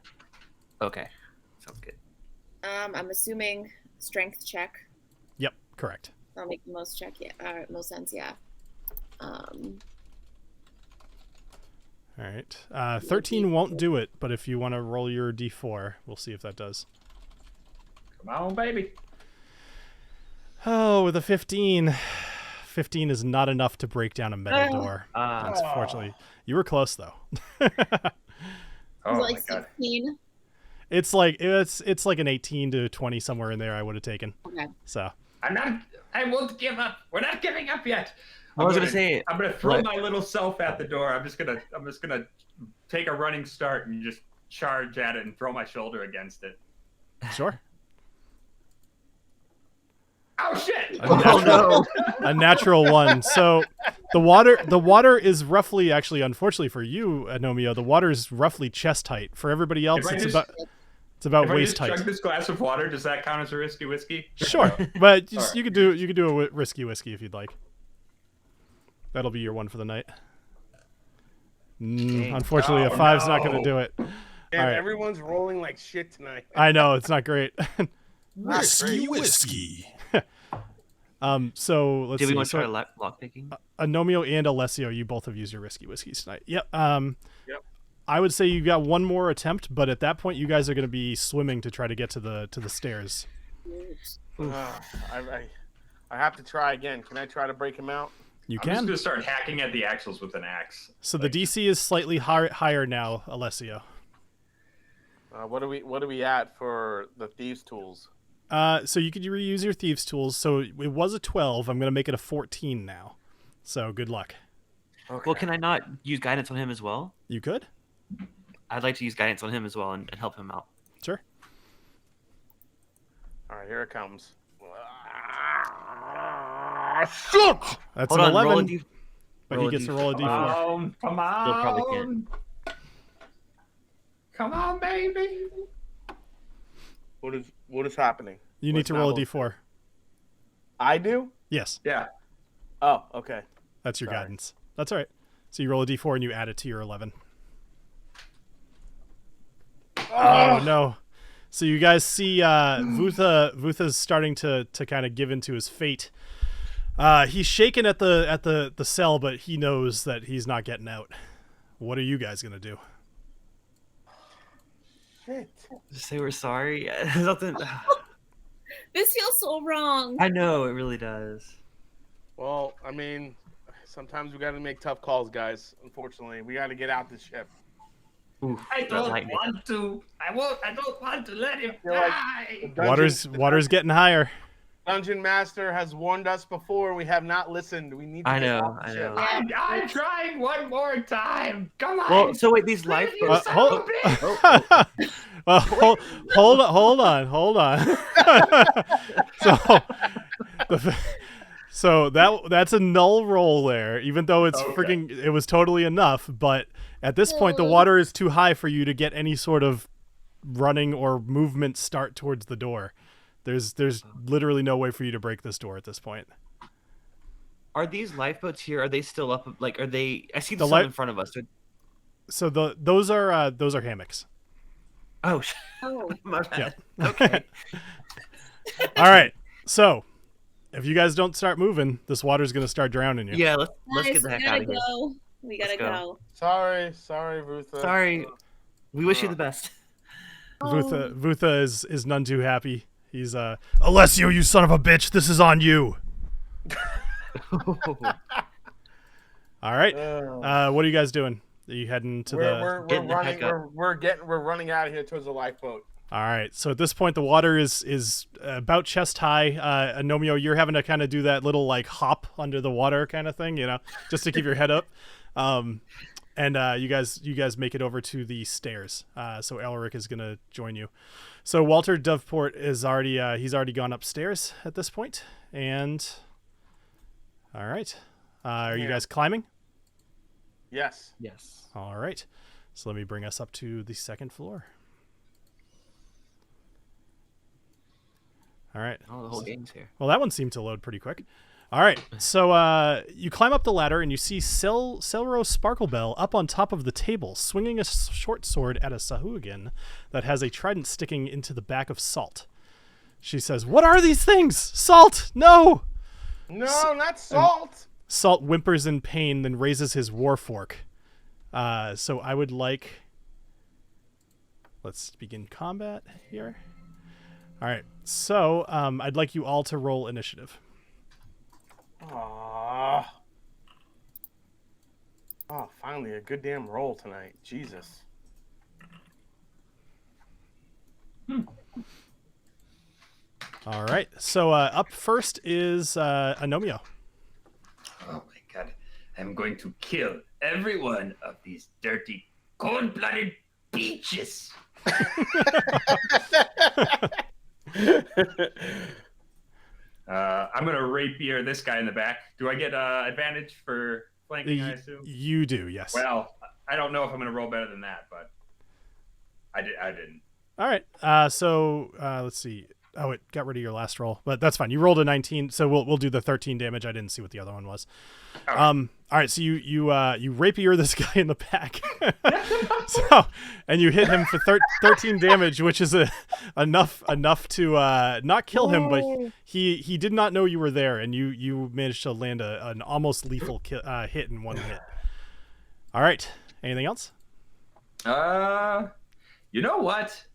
Okay. Sounds good.
I'm assuming strength check.
Yep, correct.
That'll make the most most sense. Yeah.
All right. 13 won't do it, but if you want to roll your D4, we'll see if that does.
Come on, baby.
Oh, with a 15. 15 is not enough to break down a metal door. Unfortunately. You were close, though.
Oh
Was it
my
like
god.
16?
It's like an 18 to 20 somewhere in there I would have taken.
Okay.
So
I won't give up. We're not giving up yet.
I was gonna say.
I'm gonna throw
What?
my little self at the door. I'm just gonna take a running start and just charge at it and throw my shoulder against it.
sure.
Oh shit!
A natural one. So the water is roughly, actually, unfortunately for you, Agnomeio, the water is roughly chest height. For everybody else,
If I
it's
just-
about
If I
waist
just chug
height.
this glass of water, does that count as a risky whiskey?
Sure, but
All right.
you could do a risky whiskey if you'd like. That'll be your one for the night. Unfortunately, a
Oh,
5's not going
no.
to do it.
And
All right.
everyone's rolling like shit tonight.
I know it's not great.
Whiskey, whiskey.
So let's
Did
see.
we want to
So,
try lock picking?
Agnomeio and Alessio, you both have used your risky whiskeys tonight. Yep.
Yep.
I would say you got one more attempt, but at that point, you guys are going to be swimming to try to get to the stairs.
I have to try again. Can I try to break him out?
You
I'm just
can.
gonna start hacking at the axles with an axe.
So the DC is slightly higher now, Alessio.
What are we at for the thieves' tools?
So you could reuse your thieves' tools. So it was a 12. I'm going to make it a 14 now. So good luck.
Okay.
Well, can I not use guidance on him as well?
You could?
I'd like to use guidance on him as well and help him out.
Sure.
All right, here it comes. Shit!
That's
Hold
an
on,
11.
roll a d.
But
roll
he
a
gets to
D4.
roll a D4.
Come on.
Still probably can't.
Come on, baby.
What is happening?
You need to roll a d4.
I do?
Yes.
Yeah.
Oh, okay.
That's your
Sorry.
guidance. That's all right. So you roll a d4 and you add it to your 11. Oh no. So you guys see Vutha's starting to kind of give into his fate. He's shaken at the cell, but he knows that he's not getting out. What are you guys gonna do?
Shit.
Just say we're sorry. Something.
This feels so wrong.
I know it really does.
Well, I mean, sometimes we got to make tough calls, guys. Unfortunately, we got to get out the ship.
Oof,
I
that
don't
lightning.
want to. I don't want to let him
You're like-
die.
Water's getting higher.
Dungeon Master has warned us before. We have not listened. We need to
I
get
know,
off the
I
ship.
know.
I'm trying one more time. Come on.
Well, so wait, these
Let you
lifeboats.
son of a bitch.
Well, hold on. So that's a null roll there, even though it's
Okay.
it was totally enough. But at this point, the water is too high for you to get any sort of running or movement start towards the door. There's literally no way for you to break this door at this point.
Are these lifeboats here? Are they still up? Like, are they? I see
The
some in front of us.
So those are hammocks.
Oh,
Oh.
my bad.
Yeah.
Okay.
All right. So if you guys don't start moving, this water's gonna start drowning you.
Yeah, let's
Guys,
get the heck out of here.
We gotta
Let's go.
go.
Sorry, Rutha.
Sorry. We wish you the best.
Vutha is none too happy. He's Alessio, you son of a bitch, this is on you. All right. What are you guys doing? Are you heading to
We're
Getting the heck
running.
up.
We're running out of here towards the lifeboat.
All right. So at this point, the water is about chest high. Agnomeio, you're having to kind of do that little like hop under the water kind of thing, just to keep your head up. And you guys make it over to the stairs. So Elric is gonna join you. So Walter Doveport is already he's already gone upstairs at this point. And all right, are you guys climbing?
Yes.
Yes.
All right. So let me bring us up to the second floor. All right.
Oh, the whole gang's here.
Well, that one seemed to load pretty quick. All right, so you climb up the ladder and you see Selro Sparklebell up on top of the table, swinging a short sword at a Sahuagin that has a trident sticking into the back of Salt. She says, "What are these things? Salt, no!"
No, not salt.
Salt whimpers in pain, then raises his war fork. So I would like... Let's begin combat here. All right, so I'd like you all to roll initiative.
Aww. Oh, finally a good damn roll tonight. Jesus.
All right, so up first is Agnomeio.
Oh my god. I'm going to kill every one of these dirty, cold-blooded peaches. I'm going to rapier this guy in the back. Do I get advantage for flanking, I assume?
You do, yes.
Well, I don't know if I'm going to roll better than that, but I didn't.
All right, so let's see. Oh, it got rid of your last roll, but that's fine. You rolled a 19, so we'll do the 13 damage. I didn't see what the other one was.
Okay.
All right, so you rapier this guy in the back, and you hit him for 13 damage, which is enough to not kill him, but he did not know you were there, and you managed to land an almost lethal hit in one hit. All right, anything else?
You know what?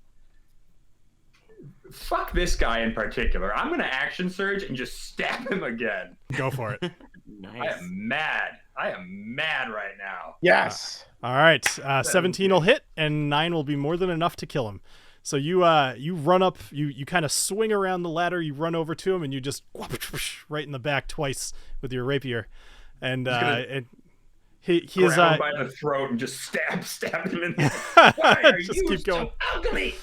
Fuck this guy in particular. I'm gonna action surge and just stab him again.
Go for it.
Nice.
I am mad right now.
Yes.
All right, 17 will hit, and 9 will be more than enough to kill him. So you run up, you kind of swing around the ladder, you run over to him, and you just right in the back twice with your rapier, and he is
Grab him by the throat and just stab him in the Why are
just
you
keep going.
so ugly?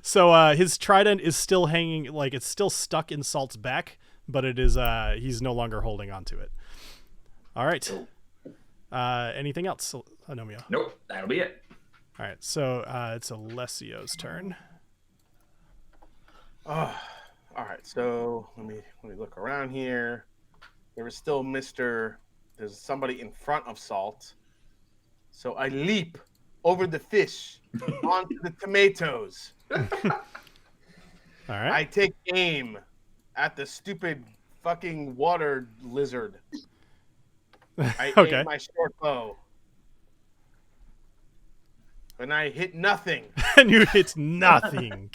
So his trident is still hanging, like it's still stuck in Salt's back, but it is he's no longer holding onto it. All right. Anything else, Agnomeio?
Nope, that'll be it.
All right, so it's Alessio's turn.
All right, so let me look around here. There is still there's somebody in front of Salt. So I leap over the fish onto the tomatoes.
All right.
I take aim at the stupid fucking water lizard. I aim my short bow. And I hit nothing.
And you hit nothing.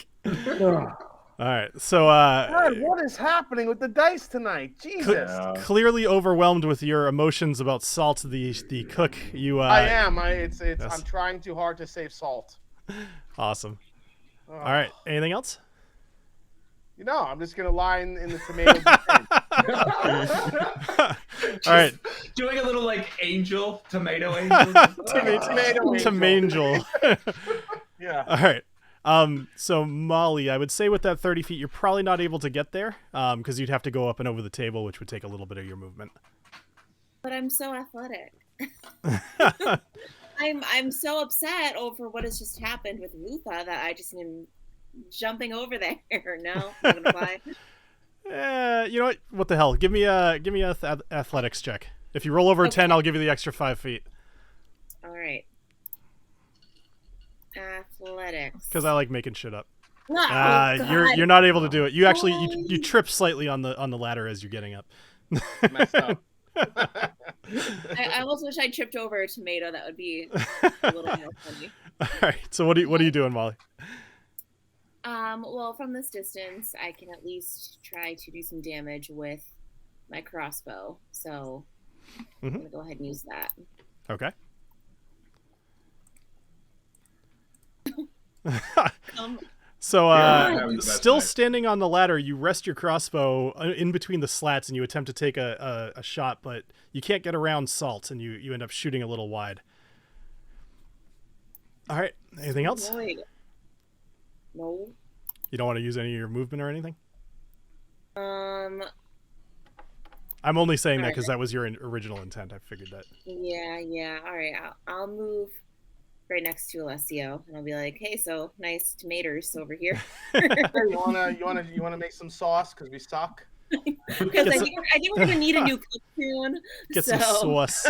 All right, so
God, what is happening with the dice tonight? Jesus!
Clearly overwhelmed with your emotions about Salt, the cook.
I am. Yes. I'm trying too hard to save Salt.
Awesome. All right, anything else?
I'm just gonna lie in the tomatoes.
All right.
Doing a little like tomato angel.
Tomangel.
Yeah.
All right. So Molly, I would say with that 30 feet, you're probably not able to get there, because you'd have to go up and over the table, which would take a little bit of your movement.
But I'm so athletic. I'm so upset over what has just happened with Lutha that I just am jumping over there. No, I'm gonna lie.
You know what? What the hell? Give me a athletics check. If you roll over a 10, I'll give you the extra 5 feet.
All right. Athletics.
Because I like making shit up.
You're
not able to do it. You actually you trip slightly on the ladder as you're getting up.
Messed up.
I almost wish I tripped over a tomato. That would be a little more funny.
All right. So what are you doing, Molly?
Well, from this distance, I can at least try to do some damage with my crossbow. So I'm gonna go ahead and use that.
Okay. So, still standing on the ladder, you rest your crossbow in between the slats and you attempt to take a shot, but you can't get around Salt and you end up shooting a little wide. All right. Anything else?
No.
You don't want to use any of your movement or anything? I'm only saying that because that was your original intent. I figured that.
Yeah. All right. I'll move right next to Alessio, and I'll be like, "Hey, so nice tomatoes over here."
you wanna make some sauce because we suck.
Because I think we're gonna need a new cook soon.
Get some sauce.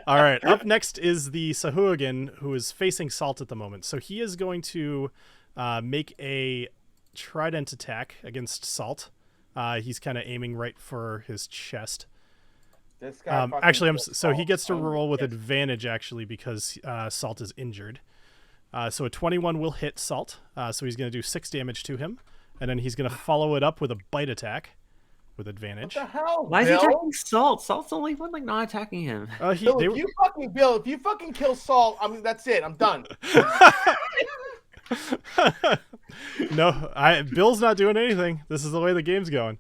All right. Up next is the Sahuagin, who is facing Salt at the moment. So he is going to make a trident attack against Salt. He's kind of aiming right for his chest.
This guy
so he gets to roll with advantage actually because Salt is injured. So a 21 will hit Salt. So he's going to do 6 damage to him, and then he's going to follow it up with a bite attack with advantage.
What the hell?
Why is he attacking Salt? Salt's the only one not attacking him.
Bill, if you fucking kill Salt, that's it. I'm done.
No, Bill's not doing anything. This is the way the game's going.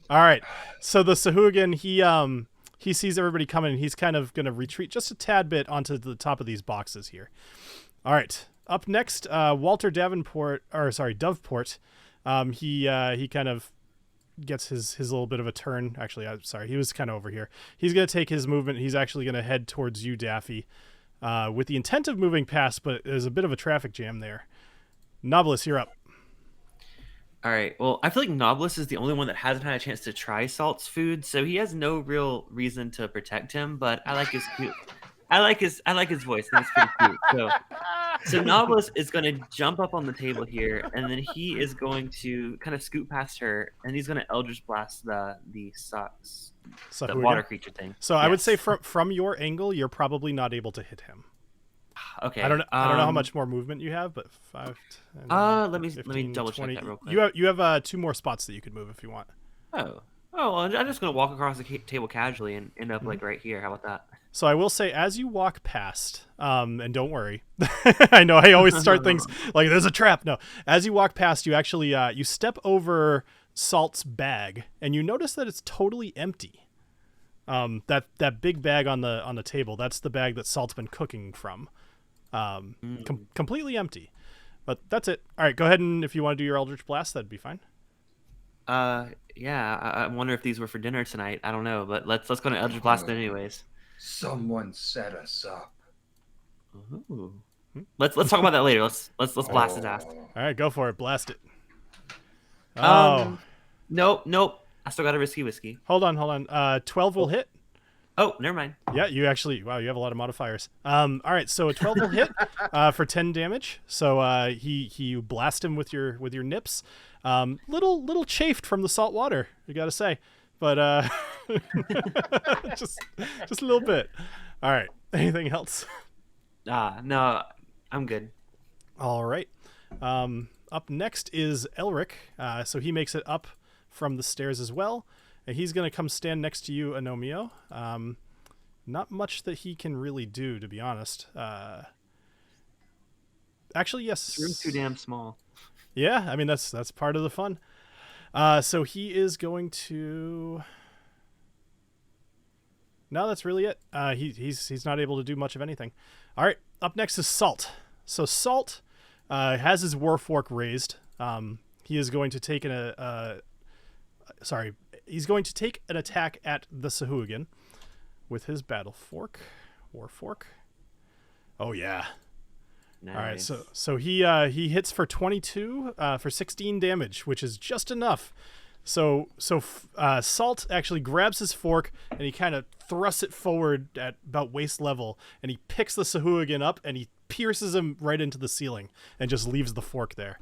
All right. So the Sahuagin, he sees everybody coming, and he's kind of going to retreat just a tad bit onto the top of these boxes here. All right. Up next, Walter Doveport. He kind of gets his little bit of a turn. Actually, I'm sorry. He was kind of over here. He's going to take his movement. He's actually going to head towards you, Daffy, with the intent of moving past, but there's a bit of a traffic jam there. Knobolas, you're up.
All right. Well, I feel like Knobolas is the only one that hasn't had a chance to try Salt's food, so he has no real reason to protect him. But I like his cute. I like his voice. That's pretty cute. So Knobolas is going to jump up on the table here, and then he is going to kind of scoot past her, and he's going to Eldritch Blast the water creature thing.
So yes. I would say from your angle, you're probably not able to hit him.
Okay.
I don't know how much more movement you have, but 5, 10,
let me
15,
double
20.
check that real quick.
You have 2 more spots that you could move if you want.
Oh, well, I'm just gonna walk across the table casually and end up like right here. How about that?
So I will say, as you walk past, and don't worry, I know I always start things like there's a trap. No, as you walk past, you actually you step over Salt's bag, and you notice that it's totally empty. That big bag on the table, that's the bag that Salt's been cooking from. Completely empty, but that's it. All right, go ahead, and if you want to do your Eldritch Blast, that'd be fine.
Yeah, I wonder if these were for dinner tonight. I don't know, but let's go to Eldritch Blast anyways.
Someone set us up.
Ooh. Let's talk about that later. Let's blast his ass.
All right, go for it. Blast it. Oh.
Nope. I still got a risky whiskey.
Hold on. 12 will hit.
Oh, never mind.
Yeah, you actually, wow, you have a lot of modifiers. All right, so a 12 will hit for 10 damage. So you blast him with your nips. Little chafed from the salt water, you got to say, but just a little bit. All right, anything else?
No, I'm good.
All right. Up next is Elric. So he makes it up from the stairs as well. And he's going to come stand next to you, Agnomeio. Not much that he can really do, to be honest. Actually, yes.
This room's too damn small.
Yeah, I mean, that's part of the fun. So he is going to... No, that's really it. He's not able to do much of anything. All right, up next is Salt. So Salt has his war fork raised. He is going to take he's going to take an attack at the Sahuagin with his battle fork, war fork. Oh yeah.
Nice.
All right, so he hits for 22 for 16 damage, which is just enough. So Salt actually grabs his fork and he kind of thrusts it forward at about waist level, and he picks the Sahuagin up and he pierces him right into the ceiling and just leaves the fork there.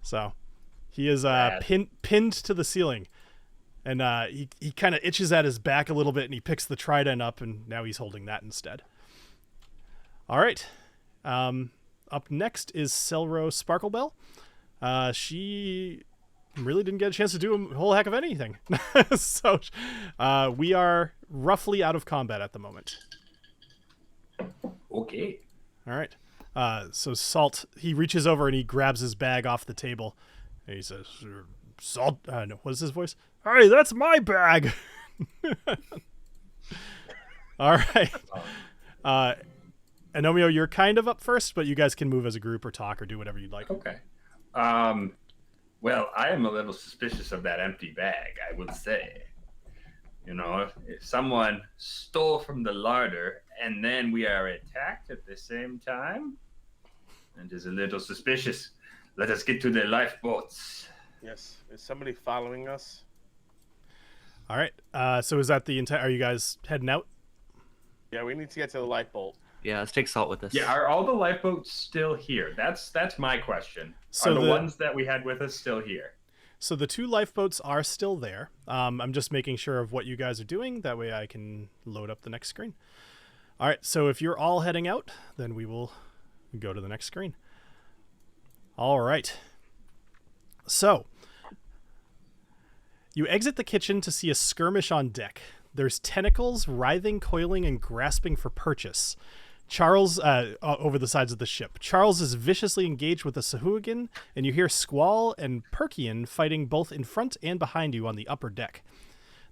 So he is pinned to the ceiling, and he kind of itches at his back a little bit, and he picks the trident up, and now he's holding that instead. All right. Up next is Selro Sparklebell. She really didn't get a chance to do a whole heck of anything. So we are roughly out of combat at the moment.
Okay.
All right. So Salt, he reaches over and he grabs his bag off the table. And he says, Salt, no, what is his voice? Hey, that's my bag. All right. Agnomeio, you're kind of up first, but you guys can move as a group or talk or do whatever you'd like.
Okay. Well, I am a little suspicious of that empty bag, I would say. You know, if someone stole from the larder and then we are attacked at the same time, it is a little suspicious. Let us get to the lifeboats.
Yes. Is somebody following us?
All right. So is that the entire? Are you guys heading out?
Yeah, we need to get to the lifeboat.
Yeah, let's take Salt with us.
Yeah, are all the lifeboats still here? That's my question.
So
are the ones that we had with us still here?
So the 2 lifeboats are still there. I'm just making sure of what you guys are doing. That way I can load up the next screen. All right. So if you're all heading out, then we will go to the next screen. All right. So you exit the kitchen to see a skirmish on deck. There's tentacles writhing, coiling, and grasping for purchase. Charles, over the sides of the ship. Charles is viciously engaged with the Sahuagin, and you hear Squall and Perkian fighting both in front and behind you on the upper deck.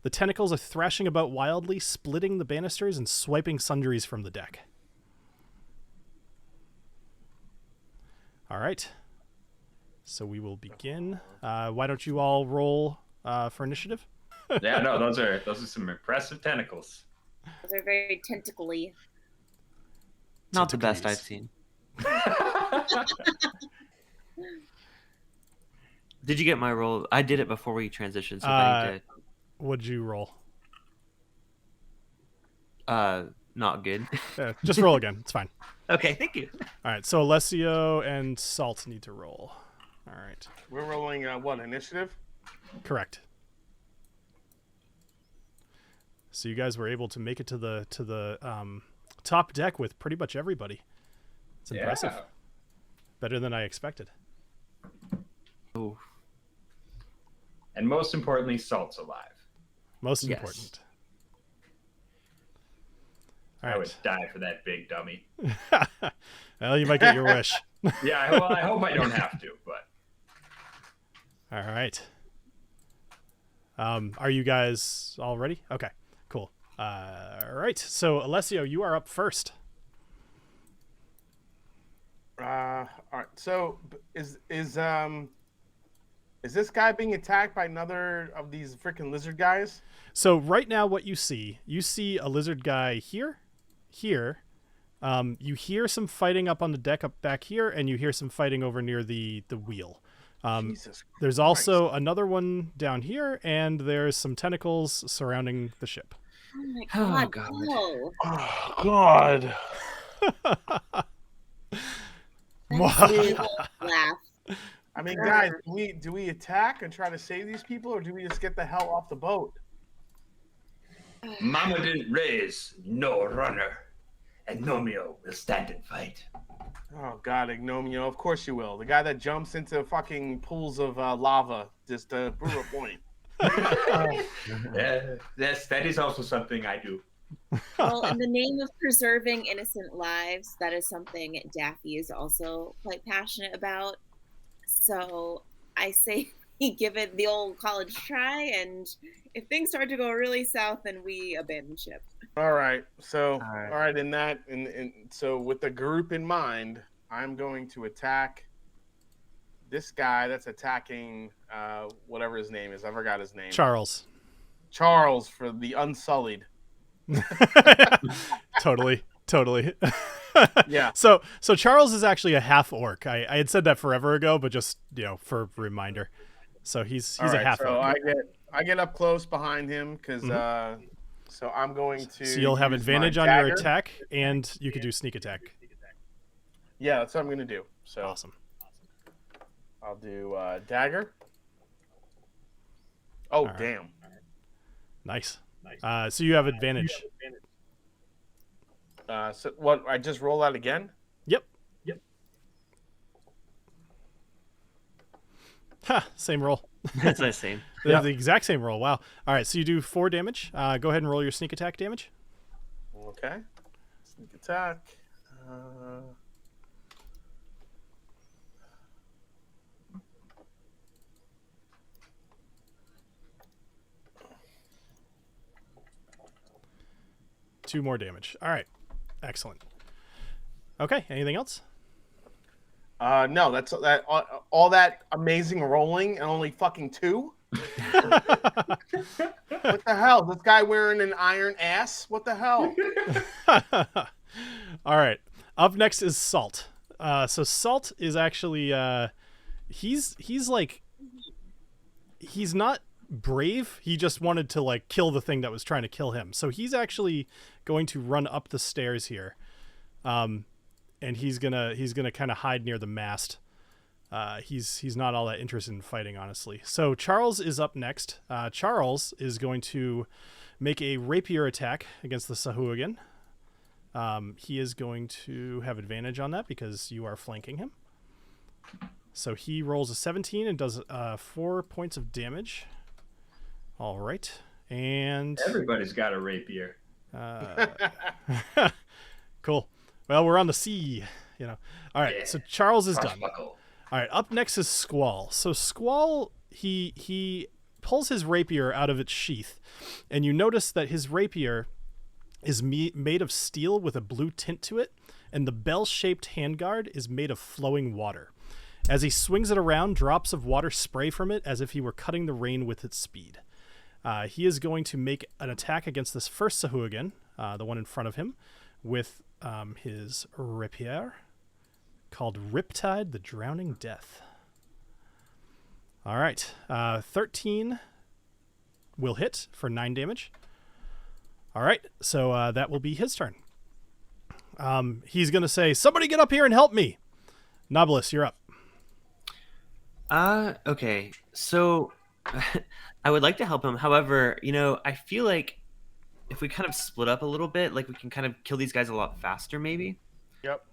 The tentacles are thrashing about wildly, splitting the banisters and swiping sundries from the deck. All right. So we will begin. Why don't you all roll for initiative?
Yeah, no, those are some impressive tentacles.
Those are very tentacly.
Not the best I've seen. Did you get my roll? I did it before we transitioned. So I need
What'd you roll?
not good.
Just roll again. It's fine.
Okay, thank you.
All right. So Alessio and Salt need to roll. All right.
We're rolling what, initiative?
Correct. So you guys were able to make it to the top deck with pretty much everybody. It's impressive.
Yeah.
Better than I expected.
Oh,
And most importantly, Salt's alive.
Most
Yes.
important. All
I
right.
would die for that big dummy.
Well, you might get your wish.
Yeah, well, I hope I don't have to, but
All right. Are you guys all ready? Okay, cool. All right. So Alessio, you are up first.
All right. So is this guy being attacked by another of these freaking lizard guys?
So right now what you see a lizard guy here, You hear some fighting up on the deck up back here, and you hear some fighting over near the wheel.
Jesus
There's
Christ.
also another one down here, and there's some tentacles surrounding the ship.
Oh my god!
Oh,
No.
Oh God.
Laugh.
I mean, guys, do we attack and try to save these people, or do we just get the hell off the boat?
Mama didn't raise no runner. Agnomeio will stand and fight.
Oh God, Agnomeio, of course you will. The guy that jumps into fucking pools of lava just to prove a point.
Yes, that is also something I do.
Well, in the name of preserving innocent lives, that is something Daffy is also quite passionate about. So I say we give it the old college try, and if things start to go really south, then we abandon ship.
All right. So,
All
all right. So with the group in mind, I'm going to attack this guy that's attacking whatever his name is. I forgot his name.
Charles.
Charles for the Unsullied.
Totally.
Yeah.
So Charles is actually a half orc. I had said that forever ago, but just for reminder. So he's
All
a
right,
half
so
orc.
I get up close behind him because so I'm going to.
So you'll have
use
advantage
my
on
dagger.
your attack, and you could do sneak attack.
Yeah, that's what I'm going to do. So
Awesome.
I'll do dagger. Oh,
right.
damn.
Nice. So you have advantage.
So what? I just roll that again?
Yep. Ha! Same roll.
That's the same.
The exact same roll. Wow. All right. So you do 4 damage. Go ahead and roll your sneak attack damage.
Okay. Sneak attack.
Two more damage. All right. Excellent. Okay. Anything else?
No, that's that. All that amazing rolling and only fucking 2. What the hell? This guy wearing an iron ass? What the hell?
All right. Up next is Salt. So Salt is actually he's not brave. He just wanted to kill the thing that was trying to kill him. So he's actually going to run up the stairs here. And he's gonna kind of hide near the mast. He's not all that interested in fighting, honestly. So Charles is up next. Charles is going to make a rapier attack against the Sahuagin. He is going to have advantage on that because you are flanking him. So he rolls a 17 and does 4 points of damage. All right, and
Everybody's got a rapier.
cool. Well, we're on the sea, All right,
Yeah.
so Charles is done.
Buckle.
All right, up next is Squall. So Squall, he pulls his rapier out of its sheath, and you notice that his rapier is made of steel with a blue tint to it, and the bell-shaped handguard is made of flowing water. As he swings it around, drops of water spray from it as if he were cutting the rain with its speed. He is going to make an attack against this first Sahuagin, the one in front of him, with his rapier called Riptide, the Drowning Death. All right. 13 will hit for 9 damage. All right. So that will be his turn. He's going to say, somebody get up here and help me. Knobolas, you're up.
Okay. So I would like to help him. However, I feel like if we kind of split up a little bit, we can kind of kill these guys a lot faster, maybe.
Yep.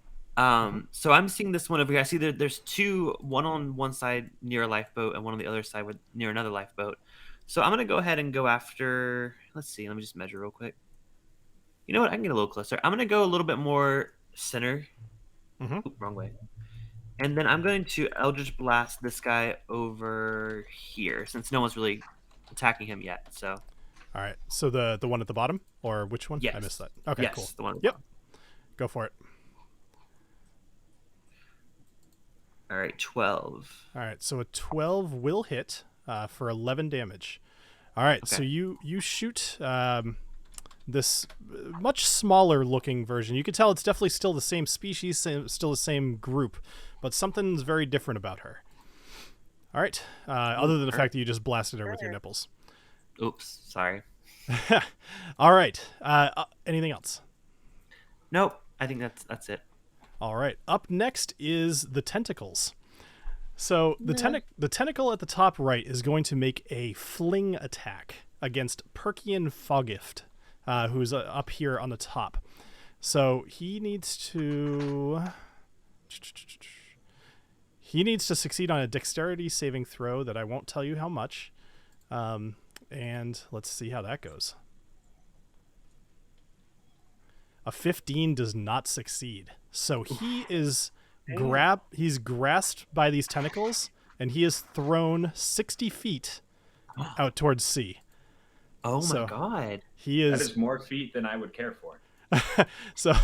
So I'm seeing this one over here. I see there's 2, one on one side near a lifeboat and one on the other side near another lifeboat. So I'm going to go ahead and go after, let's see, let me just measure real quick. You know what? I can get a little closer. I'm going to go a little bit more center.
Mm-hmm.
Oop, wrong way. And then I'm going to Eldritch Blast this guy over here, since no one's really attacking him yet. So.
All right. So the one at the bottom, or which one?
Yes.
I missed that. Okay,
yes,
cool.
The one.
Yep. Go for it.
All right, 12.
All right. So a 12 will hit for 11 damage. All right.
Okay.
So you shoot this much smaller looking version. You can tell it's definitely still the same species, still the same group, but something's very different about her. All right. Other than the fact that you just blasted her with your nipples.
Oops, sorry.
All right. Anything else?
Nope. I think that's it.
All right. Up next is the tentacles. So the tentacle at the top right is going to make a fling attack against Perkian Foggift, who's up here on the top. So he needs to succeed on a dexterity saving throw that I won't tell you how much. And let's see how that goes. A 15 does not succeed. So he is he's grasped by these tentacles, and he is thrown 60 feet out towards sea.
Oh my god.
He is.
That is more feet than I would care for.
So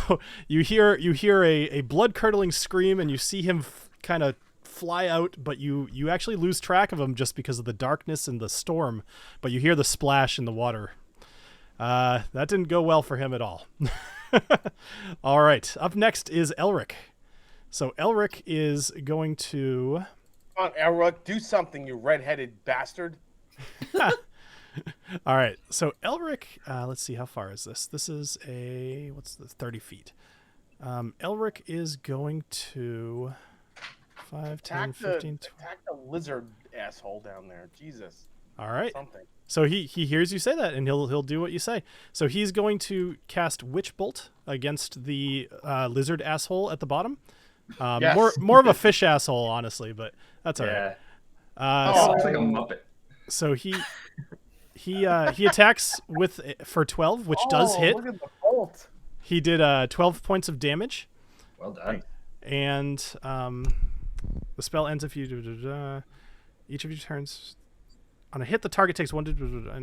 you hear a blood-curdling scream, and you see him kind of fly out, but you actually lose track of him just because of the darkness and the storm, but you hear the splash in the water. That didn't go well for him at all. All right, up next is Elric. So Elric is going to...
Come on, Elric, do something, you redheaded bastard.
All right, so Elric, let's see, how far is this? This is 30 feet. Elric is going to 5, 10, 15, 20.
Attack the lizard asshole down there. Jesus.
All right.
Something.
So he hears you say that, and he'll do what you say. So he's going to cast Witch Bolt against the lizard asshole at the bottom.
Yes.
More of a fish asshole, honestly, but that's all right.
It looks like a Muppet.
So he attacks for 12, which does hit.
Look at the bolt.
He did 12 points of damage.
Well done.
And the spell ends if you each of your turns. On a hit, the target takes on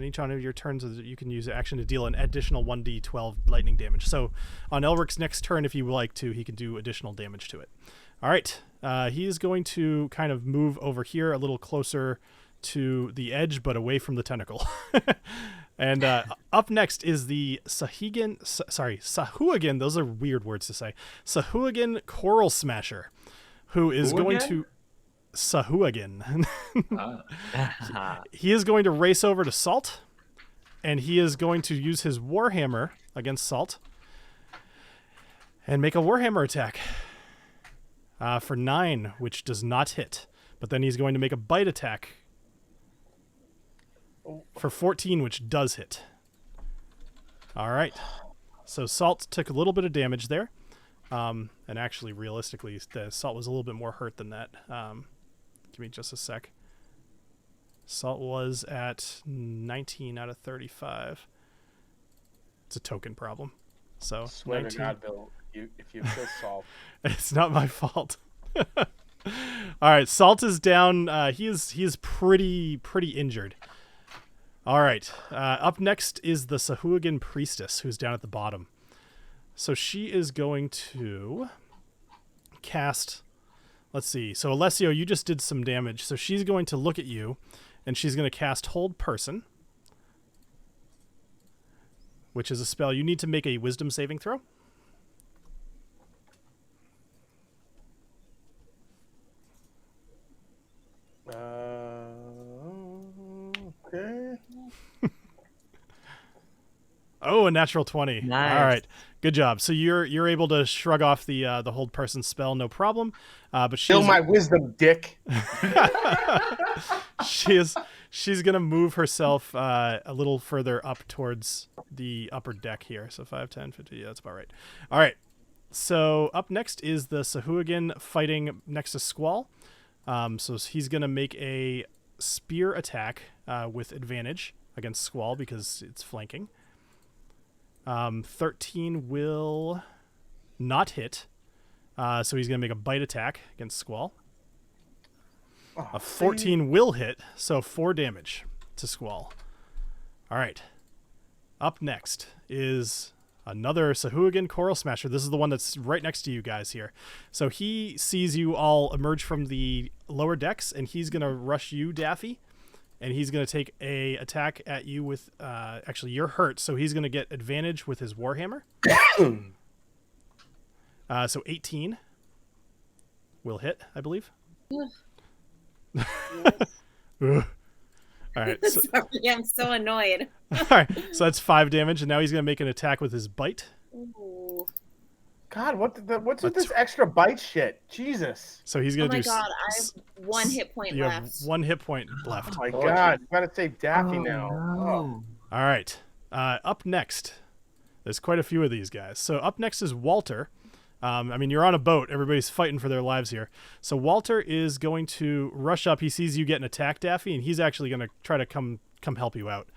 each one of your turns, you can use action to deal an additional 1d12 lightning damage. So on Elric's next turn, if you would like to, he can do additional damage to it. All right. He is going to kind of move over here a little closer to the edge, but away from the tentacle. And up next is the Sahuagin. Those are weird words to say. Sahuagin Coral Smasher, who is going to... Sahuagin. He is going to race over to Salt, and he is going to use his Warhammer against Salt and make a Warhammer attack for 9, which does not hit. But then he's going to make a bite attack for 14, which does hit. All right. So Salt took a little bit of damage there. And actually, realistically, the Salt was a little bit more hurt than that. Give me just a sec. Salt was at 19 out of 35. It's a token problem. So
Swear
19.
to God, Bill, if you kill Salt.
It's not my fault. All right, Salt is down. He is pretty injured. All right. Up next is the Sahuagin Priestess, who's down at the bottom. So she is going to cast... Let's see. So Alessio, you just did some damage. So she's going to look at you, and she's going to cast Hold Person, which is a spell. You need to make a Wisdom saving throw.
Okay.
Oh, a natural 20.
Nice.
All right. Good job. So you're able to shrug off the Hold Person spell, no problem. But
Kill my wisdom, dick.
she's gonna move herself a little further up towards the upper deck here. So 5, 10, 50. Yeah, that's about right. All right. So up next is the Sahuagin fighting next to Squall. So he's gonna make a spear attack with advantage against Squall because it's flanking. 13 will not hit. So he's going to make a bite attack against Squall. A 14 will hit, so 4 damage to Squall. All right. Up next is another Sahuagin Coral Smasher. This is the one that's right next to you guys here. So he sees you all emerge from the lower decks, and he's going to rush you, Daffy. and he's going to take a attack at you with actually you're hurt, so he's going to get advantage with his warhammer. So 18 will hit, I believe. All right. So,
Sorry, I'm so annoyed.
all right. So that's 5 damage, and now he's going to make an attack with his bite.
Ooh.
God, what's with this extra bite shit? Jesus.
So he's going to
Oh my
do.
god, I have 1 hit point
You
left.
have 1 hit point left.
Oh my God, you gotta save Daffy now.
No.
All right. Up next, there's quite a few of these guys. So up next is Walter. I mean, you're on a boat. Everybody's fighting for their lives here. So Walter is going to rush up. He sees you getting attacked, Daffy, and he's actually going to try to come help you out.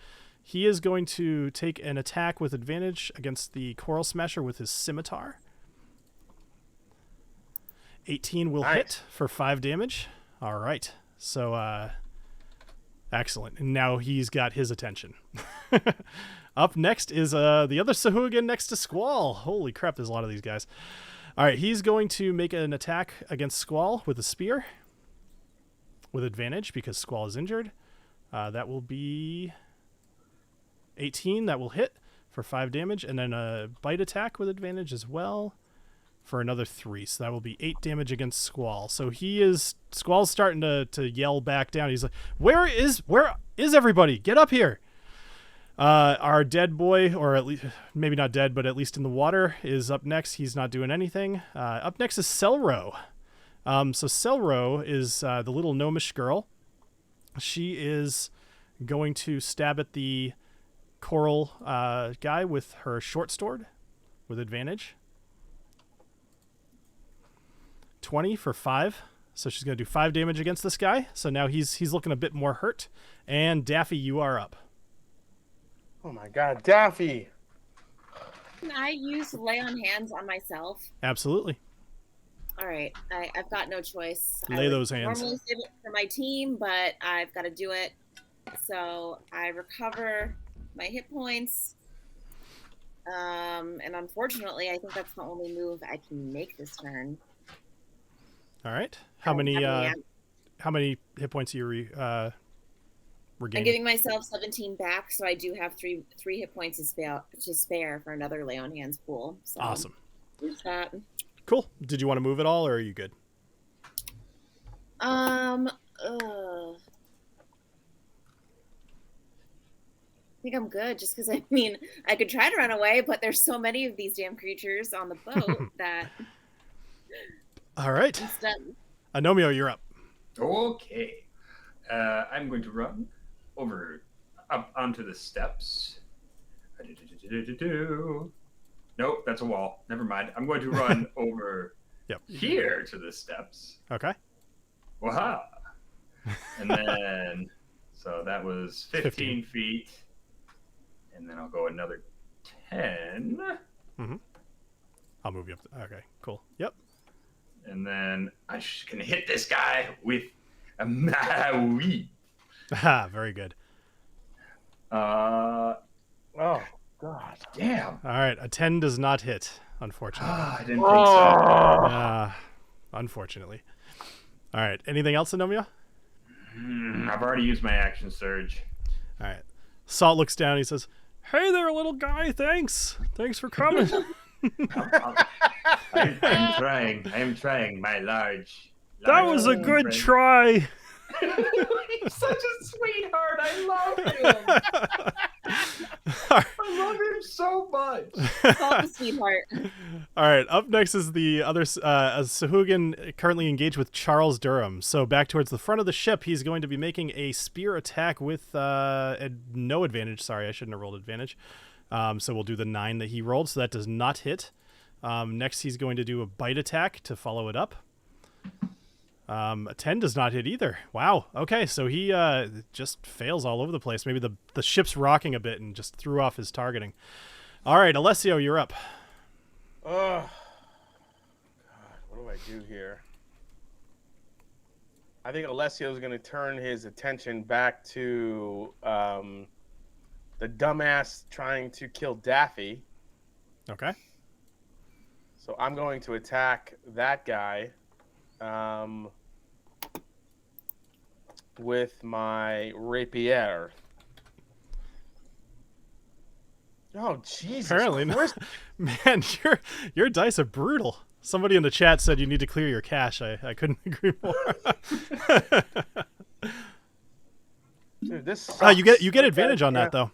He is going to take an attack with advantage against the Coral Smasher with his scimitar. 18 will hit for 5 damage. All right. So, excellent. And now he's got his attention. Up next is the other Sahuagin next to Squall. Holy crap, there's a lot of these guys. All right, he's going to make an attack against Squall with a spear with advantage because Squall is injured. That will be 18. That will hit for 5 damage. And then a bite attack with advantage as well for another 3. So that will be 8 damage against Squall. So Squall's starting to yell back down. He's like, where is everybody? Get up here. Our dead boy, or at least maybe not dead, but at least in the water, is up next. He's not doing anything. Up next is Selro. So Selro is the little gnomish girl. She is going to stab at the coral guy with her short sword with advantage. 20 for 5. So she's going to do 5 damage against this guy. So now he's looking a bit more hurt. And Daffy, you are up.
Oh my God, Daffy!
Can I use lay on hands on myself?
Absolutely.
All right, I've got no choice.
Lay those hands.
Normally save it for my team, but I've got to do it. So I recover my hit points. And unfortunately, I think that's the only move I can make this turn.
All right. How many hit points are you regaining?
I'm giving myself 17 back, so I do have three hit points to spare for another lay on hands pool. So
awesome.
There's that.
Cool. Did you want to move at all, or are you good?
I think I'm good, just because I mean I could try to run away, but there's so many of these damn creatures on the boat that.
All right. Agnomeio, you're up.
Okay. I'm going to run up onto the steps. Nope, that's a wall. Never mind. I'm going to run over here to the steps.
Okay.
Waha. And then, so that was 15 feet. And then I'll go another 10.
Mm-hmm. I'll move you up. Okay, cool. Yep.
And then I can hit this guy with a Maui.
Very good.
Oh, God.
Damn.
All right, a 10 does not hit, unfortunately.
I didn't think so.
Unfortunately. All right, anything else, Agnomeio?
I've already used my action surge.
All right. Salt looks down. He says, "Hey there, little guy. Thanks for coming."
I am trying, my large
That was a good
friend.
try.
He's such a sweetheart. I love him. I love him so much.
Call the sweetheart.
All right, up next is the other Sahuagin currently engaged with Charles Durham. So back towards the front of the ship, he's going to be making a spear attack with no advantage. Sorry, I shouldn't have rolled advantage. So we'll do the 9 that he rolled, so that does not hit. Next, he's going to do a bite attack to follow it up. A 10 does not hit either. Wow. Okay, so he just fails all over the place. Maybe the ship's rocking a bit and just threw off his targeting. All right, Alessio, you're up.
Oh, God, what do I do here? I think Alessio's going to turn his attention back to the dumbass trying to kill Daffy.
Okay.
So I'm going to attack that guy. with my rapier. Oh, Jesus.
Apparently not. Man, your dice are brutal. Somebody in the chat said you need to clear your cache. I couldn't agree more.
Dude, this sucks.
You get advantage on that though.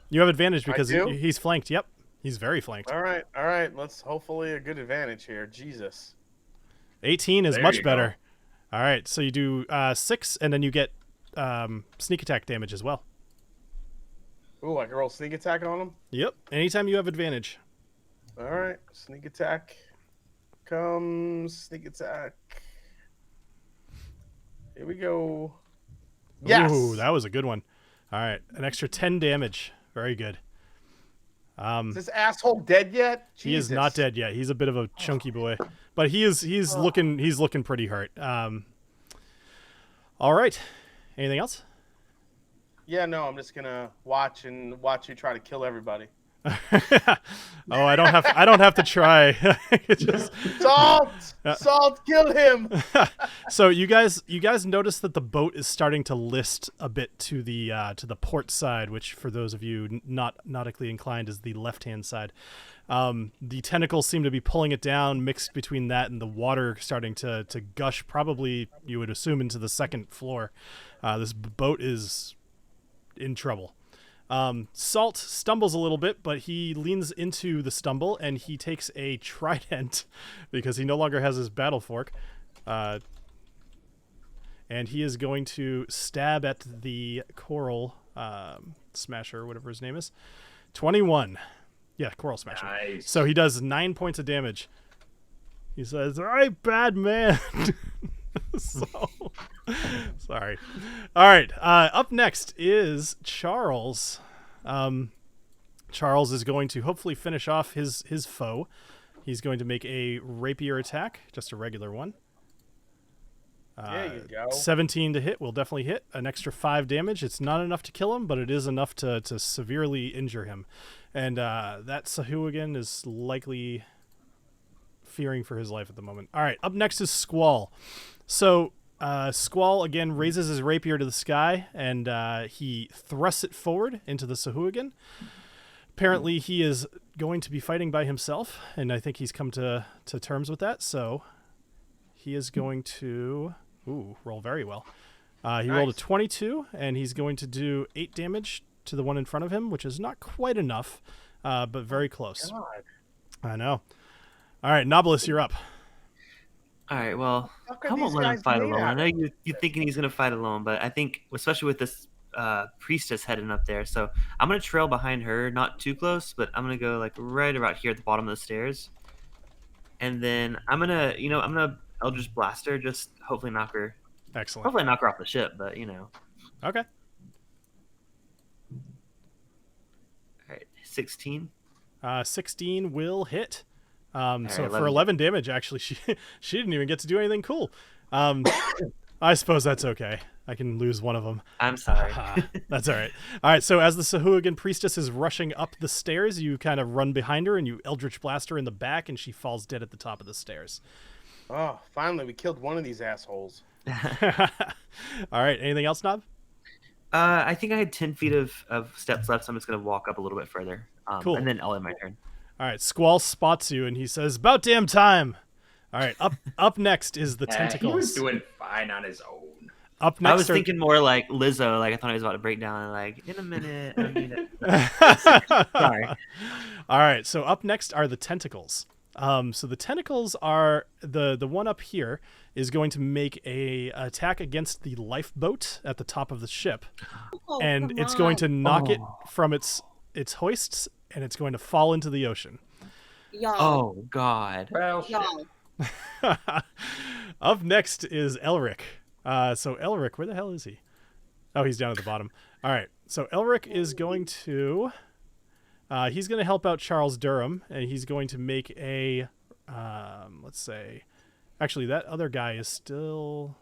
You have advantage because he's flanked. Yep, he's very flanked.
All right. Let's hopefully a good advantage here. Jesus.
18 is
There
much
you
better. All right, so you do 6, and then you get sneak attack damage as well.
Ooh, I can roll sneak attack on him?
Yep, anytime you have advantage.
All right, sneak attack comes. Sneak attack. Here we go. Yes!
Ooh, that was a good one. All right, an extra 10 damage. Very good.
Is this asshole dead yet? Jesus.
He is not dead yet. He's a bit of a chunky boy, but he's looking pretty hurt. All right, anything else?
Yeah, no, I'm just gonna watch you try to kill everybody.
Oh, I don't have to try. Just
Salt, kill him.
So you guys notice that the boat is starting to list a bit to the port side, which for those of you not nautically inclined is the left-hand side. The tentacles seem to be pulling it down, mixed between that and the water starting to gush, probably you would assume into the second floor. This boat is in trouble. Salt stumbles a little bit, but he leans into the stumble and he takes a trident because he no longer has his battle fork. And he is going to stab at the coral smasher, whatever his name is. 21. Yeah, coral smasher.
Nice.
So he does 9 points of damage. He says, "All right, bad man." So sorry. All right, up next is Charles. Charles is going to hopefully finish off his foe. He's going to make a rapier attack, just a regular one.
There you go.
17 to hit will definitely hit. An extra 5 damage. It's not enough to kill him, but it is enough to severely injure him. And that Sahuagin is likely fearing for his life at the moment. All right, up next is Squall. So Squall again raises his rapier to the sky, and he thrusts it forward into the Sahuagin. Apparently, he is going to be fighting by himself, and I think he's come to terms with that. So he is going to roll very well. He rolled a 22, and he's going to do 8 damage to the one in front of him, which is not quite enough, but very close.
God.
I know. All right, Knobolas, you're up.
All right, well,
Fuck are
I won't
these
let him
guys
fight
made
alone. I
out
know
of?
you're thinking he's going to fight alone, but I think, especially with this priestess heading up there, so I'm going to trail behind her, not too close, but I'm going to go like right about here at the bottom of the stairs. And then I'm going to Eldritch Blast her, just hopefully knock her.
Excellent.
Hopefully knock her off the ship, but
Okay.
All right, 16.
16 will hit. So
right,
for 11 damage, actually, she didn't even get to do anything cool. I suppose that's okay. I can lose one of them.
I'm sorry.
That's all right. All right, so as the Sahuagin priestess is rushing up the stairs, you kind of run behind her and you Eldritch Blast her in the back, and she falls dead at the top of the stairs.
Oh, finally, we killed one of these assholes.
All right, anything else, Nob?
I think I had 10 feet of steps left, so I'm just going to walk up a little bit further.
Cool.
And then I'll end my turn.
All right, Squall spots you, and he says, "About damn time." All right, up next is the tentacles.
He was doing fine on his own.
Up next
I was thinking more like Lizzo, like I thought I was about to break down and like, in a minute, I need it. Sorry.
All right, so up next are the tentacles. So the tentacles are the one up here is going to make a attack against the lifeboat at the top of the ship, and it's going to knock it from its hoists, and it's going to fall into the ocean.
Y'all.
Oh God.
Well, shit.
Y'all.
Up next is Elric. So Elric, where the hell is he? Oh, he's down at the bottom. All right, so Elric is going to he's going to help out Charles Durham, and he's going to make a let's say, actually that other guy is still.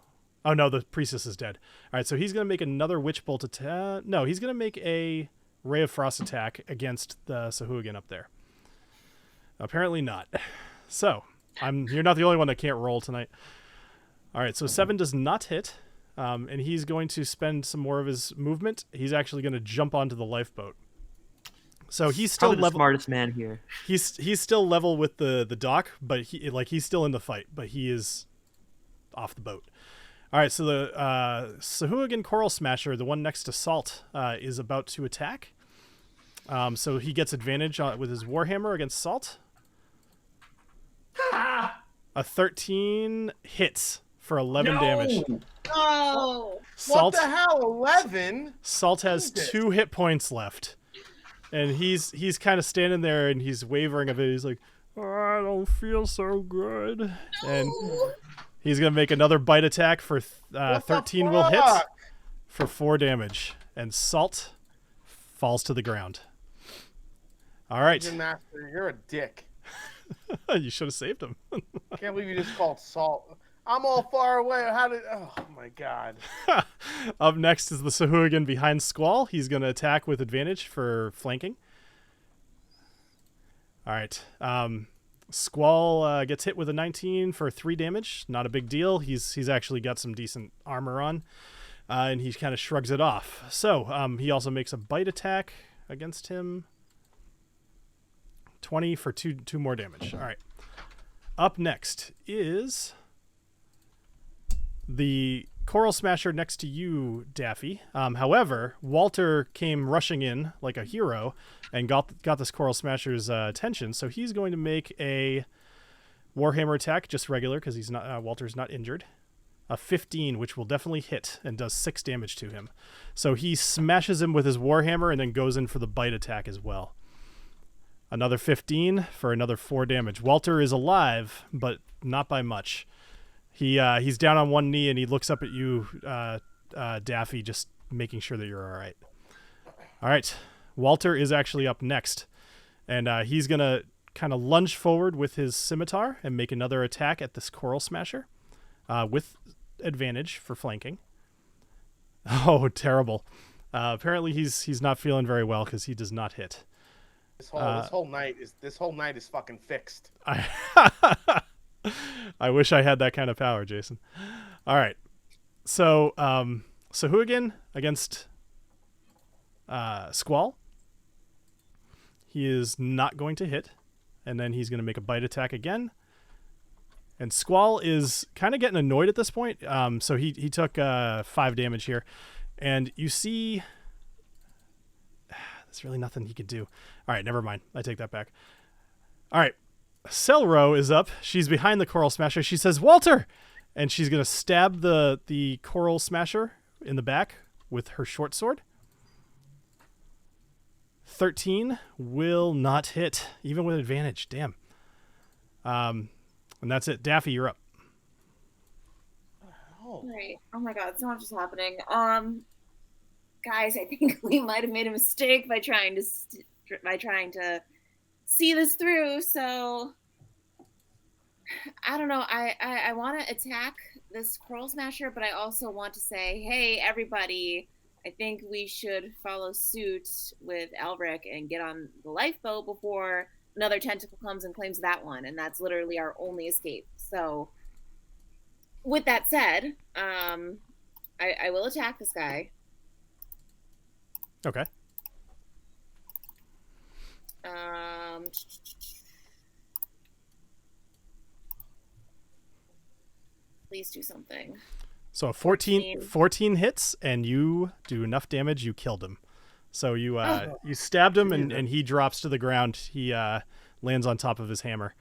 Oh no, the priestess is dead. All right, so he's going to make another witch bolt attack. No, he's going to make a Ray of Frost attack against the Sahuagin up there. Apparently not. So you're not the only one that can't roll tonight. All right, so 7 does not hit. and he's going to spend some more of his movement. He's actually going to jump onto the lifeboat. So he's still
Probably the smartest man here.
He's still level with the dock, but he's still in the fight, but he is off the boat. All right, so the Sahuagin Coral Smasher, the one next to Salt, is about to attack. So he gets advantage with his Warhammer against Salt. A 13 hits for 11 damage.
Oh,
Salt,
what the hell? 11?
Salt has 2 hit points left, and he's kind of standing there and he's wavering a bit. He's like, oh, I don't feel so good, and he's gonna make another bite attack for 13 will hit for 4 damage, and Salt falls to the ground. All right,
Dungeon Master, you're a dick.
you should have saved him.
I can't believe you just called Salt. I'm all far away. Oh my god.
Up next is the Sahuagin behind Squall. He's going to attack with advantage for flanking. All right. Squall gets hit with a 19 for 3 damage. Not a big deal. He's actually got some decent armor on, and he kind of shrugs it off. So he also makes a bite attack against him. 20 for 2 more damage. All right. Up next is the Coral Smasher next to you, Daffy. However, Walter came rushing in like a hero and got this Coral Smasher's attention, so he's going to make a Warhammer attack, just regular, because he's not Walter's not injured. A 15, which will definitely hit and does 6 damage to him. So he smashes him with his Warhammer and then goes in for the bite attack as well. Another 15 for another 4 damage. Walter is alive, but not by much. He's down on one knee and he looks up at you, Daffy, just making sure that you're all right. All right. Walter is actually up next, and he's going to kind of lunge forward with his scimitar and make another attack at this Coral Smasher with advantage for flanking. Oh, terrible. Apparently he's not feeling very well because he does not hit.
This whole night is fucking fixed.
I wish I had that kind of power, Jason. All right. So, Sahuagin against Squall. He is not going to hit, and then he's going to make a bite attack again. And Squall is kind of getting annoyed at this point. So he took 5 damage here, and you see. There's really nothing he could do. All right, never mind. I take that back. All right. Selro is up. She's behind the Coral Smasher. She says, Walter! And she's going to stab the Coral Smasher in the back with her short sword. 13 will not hit, even with advantage. Damn. And that's it. Daffy, you're up.
All right. Oh my god, so much is happening. Guys, I think we might have made a mistake by trying to see this through. So I don't know. I want to attack this Coral Smasher, but I also want to say, hey, everybody, I think we should follow suit with Elric and get on the lifeboat before another tentacle comes and claims that one, and that's literally our only escape. So with that said, I will attack this guy.
Okay.
Please do something.
So 14 hits, and you do enough damage, you killed him. So you stabbed him, and he drops to the ground. He lands on top of his hammer,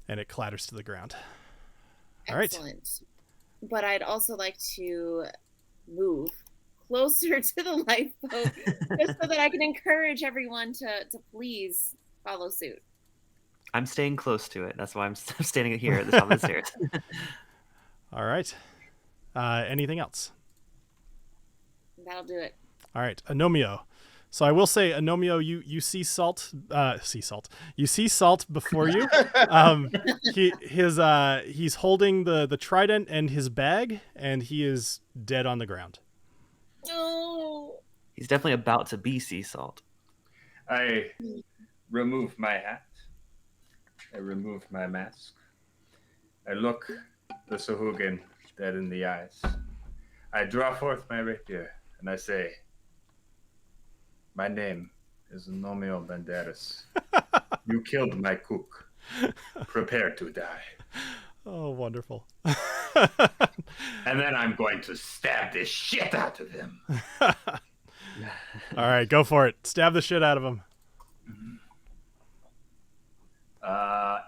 and it clatters to the ground. All right.
Excellent. But I'd also like to move closer to the lifeboat just so that I can encourage everyone to please follow suit.
I'm staying close to it. That's why I'm standing here at the top of the stairs.
All right. Anything else?
That'll do it.
All right. Agnomeio. So I will say, Agnomeio, you see Salt. You see Salt before you. He's holding the trident and his bag, and he is dead on the ground.
No.
He's definitely about to be sea salt.
I remove my hat. I remove my mask. I look the Sahuagin dead in the eyes. I draw forth my rapier and I say, my name is Agnomeio Banderas. You killed my cook. Prepare to die.
Oh, wonderful.
And then I'm going to stab the shit out of him.
All right, go for it. Stab the shit out of him.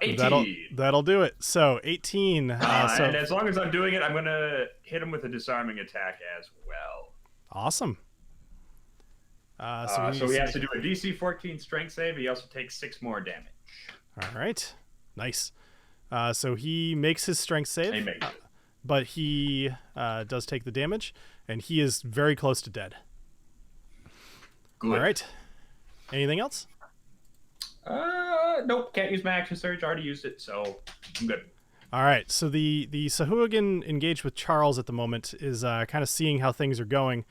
18.
That'll do it. So 18.
And as long as I'm doing it, I'm going to hit him with a disarming attack as well.
Awesome.
So he has to do a DC 14 strength save. He also takes 6 more damage.
All right. Nice. So he makes his strength save.
He makes it.
But he does take the damage, and he is very close to dead.
Good.
All right. Anything else?
Nope. Can't use my action surge. Already used it, so I'm good.
All right. So the Sahuagin engaged with Charles at the moment is kind of seeing how things are going.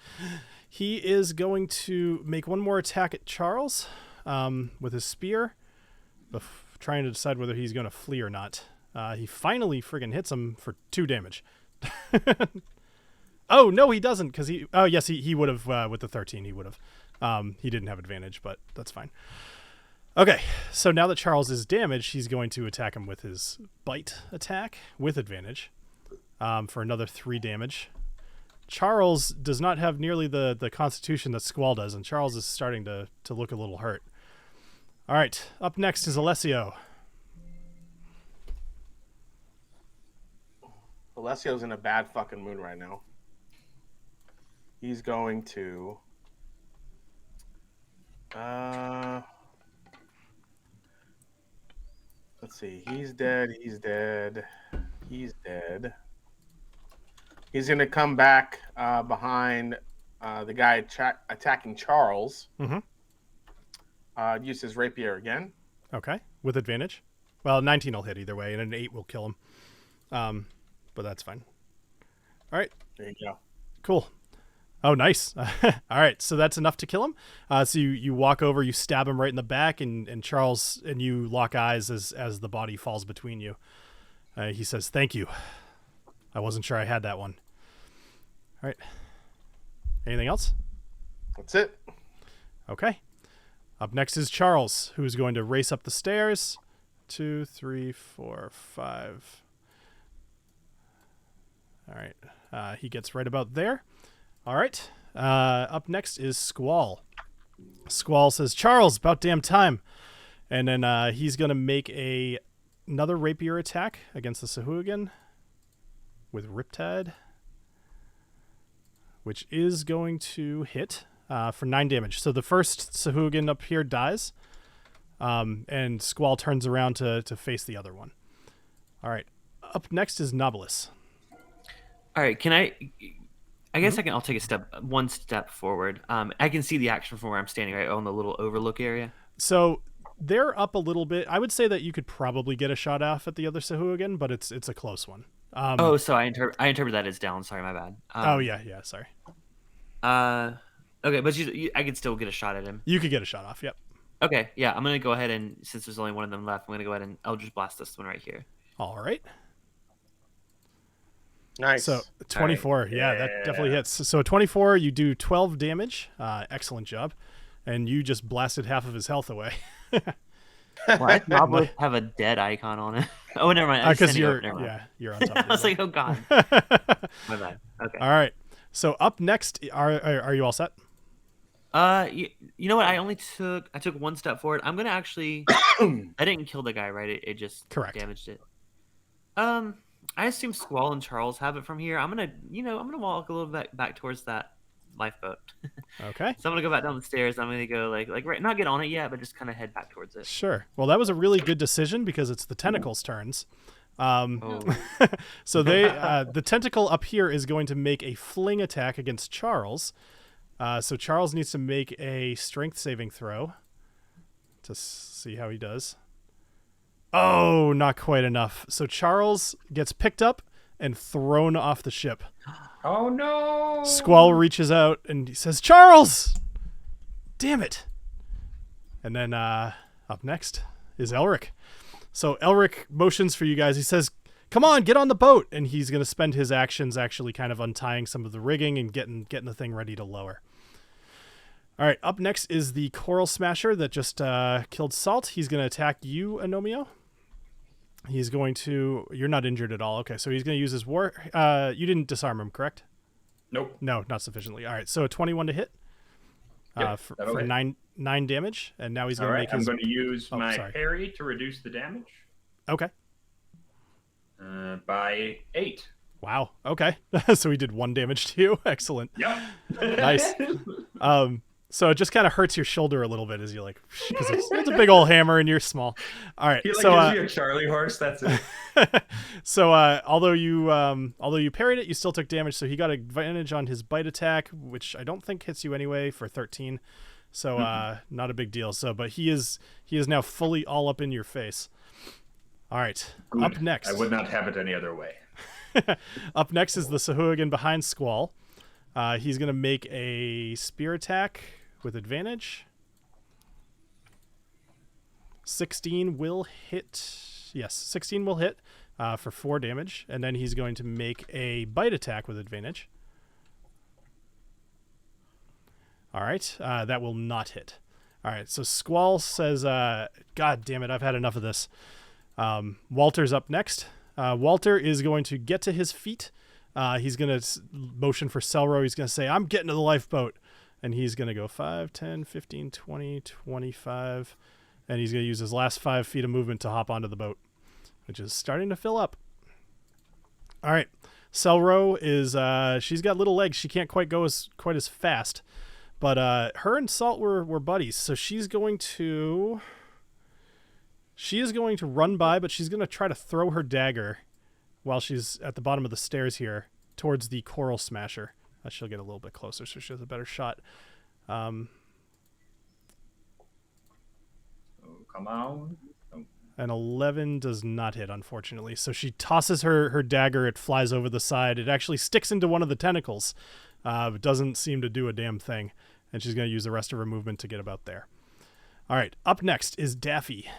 He is going to make one more attack at Charles with his spear, trying to decide whether he's going to flee or not. He finally friggin' hits him for 2 damage. Oh, no, he doesn't, because he... Oh, yes, he would have, with the 13, he would have. He didn't have advantage, but that's fine. Okay, so now that Charles is damaged, he's going to attack him with his bite attack with advantage for another 3 damage. Charles does not have nearly the constitution that Squall does, and Charles is starting to look a little hurt. All right, up next is Alessio.
Alessio's in a bad fucking mood right now. He's going to... let's see. He's dead. He's dead. He's dead. He's going to come back behind the guy attacking Charles.
Mm-hmm.
Use his rapier again.
Okay, with advantage. Well, 19 will hit either way, and an 8 will kill him. But that's fine. All right.
There you go.
Cool. Oh, nice. All right, so that's enough to kill him. So you walk over, you stab him right in the back, and Charles and you lock eyes as the body falls between you. He says, "Thank you. I wasn't sure I had that one." All right. Anything else?
That's it.
Okay. Up next is Charles, who's going to race up the stairs. 2, 3, 4, 5. All right. He gets right about there. All right. Up next is Squall. Squall says, "Charles, about damn time." And then he's going to make another rapier attack against the Sahuagin with Riptide, which is going to hit for 9 damage. So the first Sahuagin up here dies, and Squall turns around to face the other one. All right. Up next is Knobolas.
All right, I guess I'll take one step forward. I can see the action from where I'm standing, right, on the little overlook area.
So they're up a little bit. I would say that you could probably get a shot off at the other Sahuagin, but it's a close one.
So I interpret that as down. Sorry, my bad.
Yeah, sorry.
Okay, but I could still get a shot at him.
You could get a shot off, yep.
Okay, yeah, I'm going to go ahead and, since there's only one of them left, I'm going to go ahead and Eldritch Blast this one right here.
All right.
Nice.
So 24, right. Yeah, that definitely hits. So 24, you do 12 damage. Excellent job. And you just blasted half of his health away.
Well, I probably have a dead icon on it. Oh, never mind.
Because you're on top of it.
I was like, oh god. My bad. Okay.
All right. So up next, are you all set?
You know what? I took one step forward. I'm gonna actually. I didn't kill the guy, right? It just damaged it. I assume Squall and Charles have it from here. I'm gonna walk a little bit back towards that lifeboat.
Okay.
So I'm gonna go back down the stairs. I'm gonna go like right, not get on it yet, but just kind of head back towards it.
Sure. Well, that was a really good decision because it's the tentacles' turns. So the tentacle up here is going to make a fling attack against Charles. So Charles needs to make a strength saving throw to see how he does. Oh, not quite enough. So Charles gets picked up and thrown off the ship.
Oh, no.
Squall reaches out and he says, "Charles! Damn it." And then up next is Elric. So Elric motions for you guys. He says, come on, get on the boat. And he's going to spend his actions actually kind of untying some of the rigging and getting the thing ready to lower. All right, up next is the Coral Smasher that just killed Salt. He's going to attack you, Agnomeio. He's going to... You're not injured at all. Okay, so he's going to use his war... you didn't disarm him, correct?
Nope.
No, not sufficiently. All right, so a 21 to hit for
hit.
9 damage, and now he's going to make his...
I'm going to use my parry to reduce the damage.
Okay.
By 8.
Wow, okay. So he did 1 damage to you. Excellent.
Yep.
Nice. So it just kind of hurts your shoulder a little bit as you because it's a big old hammer and you're small. All right.
He
so
gives you a Charlie horse. That's it.
So although you parried it, you still took damage. So he got advantage on his bite attack, which I don't think hits you anyway for 13. So not a big deal. So, but he is now fully all up in your face. All right.
Good.
Up next.
I would not have it any other way.
Up next is the Sahuagin behind Squall. He's going to make a spear attack with advantage. 16 will hit. Yes, 16 will hit for 4 damage. And then he's going to make a bite attack with advantage. All right, that will not hit. All right, so Squall says, God damn it, I've had enough of this. Walter's up next. Walter is going to get to his feet. He's going to motion for Selro. He's going to say, I'm getting to the lifeboat. And he's going to go 5, 10, 15, 20, 25. And he's going to use his last 5 feet of movement to hop onto the boat, which is starting to fill up. All right. Selro is, she's got little legs. She can't quite go quite as fast. But her and Salt were buddies. So she is going to run by, but she's going to try to throw her dagger while she's at the bottom of the stairs here towards the Coral Smasher. She'll get a little bit closer, so she has a better shot.
Oh, come on. Oh.
An 11 does not hit, unfortunately. So she tosses her dagger. It flies over the side. It actually sticks into one of the tentacles, but doesn't seem to do a damn thing. And she's going to use the rest of her movement to get about there. All right, up next is Daffy.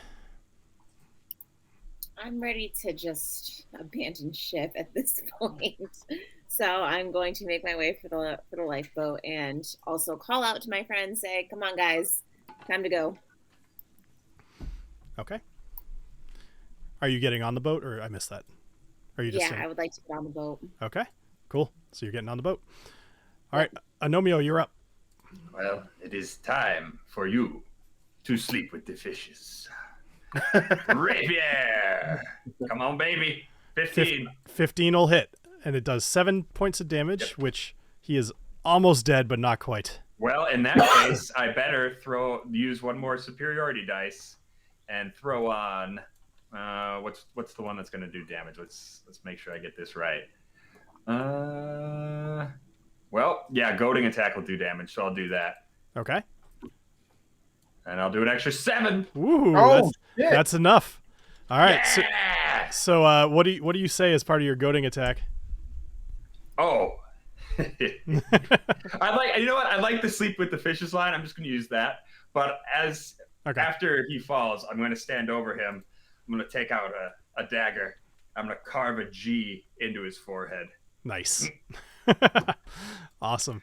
I'm ready to just abandon ship at this point. So I'm going to make my way for the lifeboat and also call out to my friends, say, come on, guys, time to go.
Okay. Are you getting on the boat, or I missed that? Are you just saying?
I would like to get on the boat.
Okay, cool. So you're getting on the boat. All right, Agnomeio, you're up.
Well, it is time for you to sleep with the fishes. Rapier! Come on, baby. 15.
15 will hit, and it does 7 points of damage, which he is almost dead, but not quite.
Well, in that case, I better use one more superiority dice and throw on what's the one that's going to do damage? Let's make sure I get this right. Well, yeah, goading attack will do damage, so I'll do that.
Okay.
And I'll do an extra 7.
Ooh, that's enough. All right.
Yeah!
So what do you say as part of your goading attack?
Oh. I like the sleep with the fishes line. I'm just going to use that. But after he falls, I'm going to stand over him. I'm going to take out a dagger. I'm going to carve a G into his forehead.
Nice. Awesome.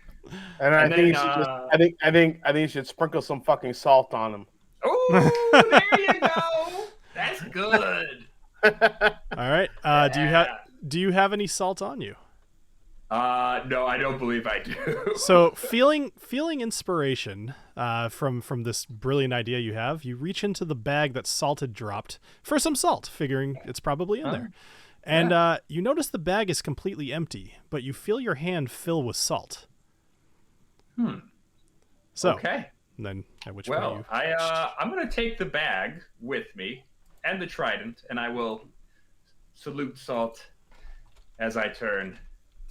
And I think you should sprinkle some fucking salt on him.
Oh, there you go. That's good.
All right. Do you have any salt on you?
No, I don't believe I do.
So feeling inspiration from this brilliant idea you have, you reach into the bag that Salt had dropped for some salt, figuring it's probably in there. And you notice the bag is completely empty, but you feel your hand fill with salt. So,
okay.
And then at which point you...
I'm going to take the bag with me and the trident, and I will salute Salt as I turn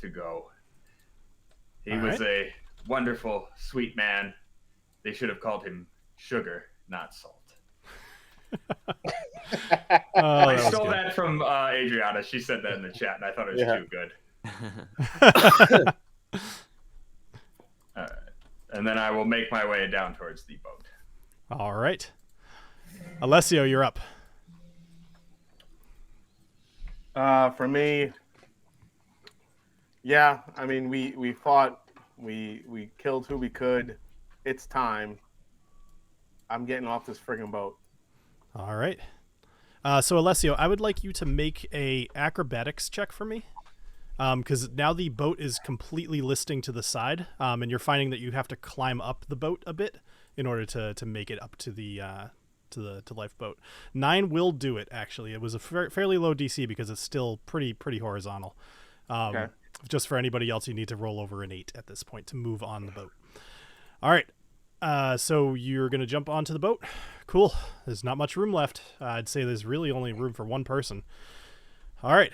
to go. He was a wonderful, sweet man. They should have called him Sugar, not Salt. I stole that from Adriana. She said that in the chat, and I thought it was too good. All right. And then I will make my way down towards the boat.
All right. Alessio, you're up.
For me, yeah, I mean, we fought, we killed who we could. It's time. I'm getting off this friggin' boat.
All right. So Alessio, I would like you to make a acrobatics check for me, because now the boat is completely listing to the side, and you're finding that you have to climb up the boat a bit in order to make it up to the lifeboat. 9 will do it. Actually, it was a fairly low DC because it's still pretty horizontal.
Okay.
Just for anybody else, you need to roll over an 8 at this point to move on the boat. All right. So you're going to jump onto the boat. Cool. There's not much room left. I'd say there's really only room for one person. All right.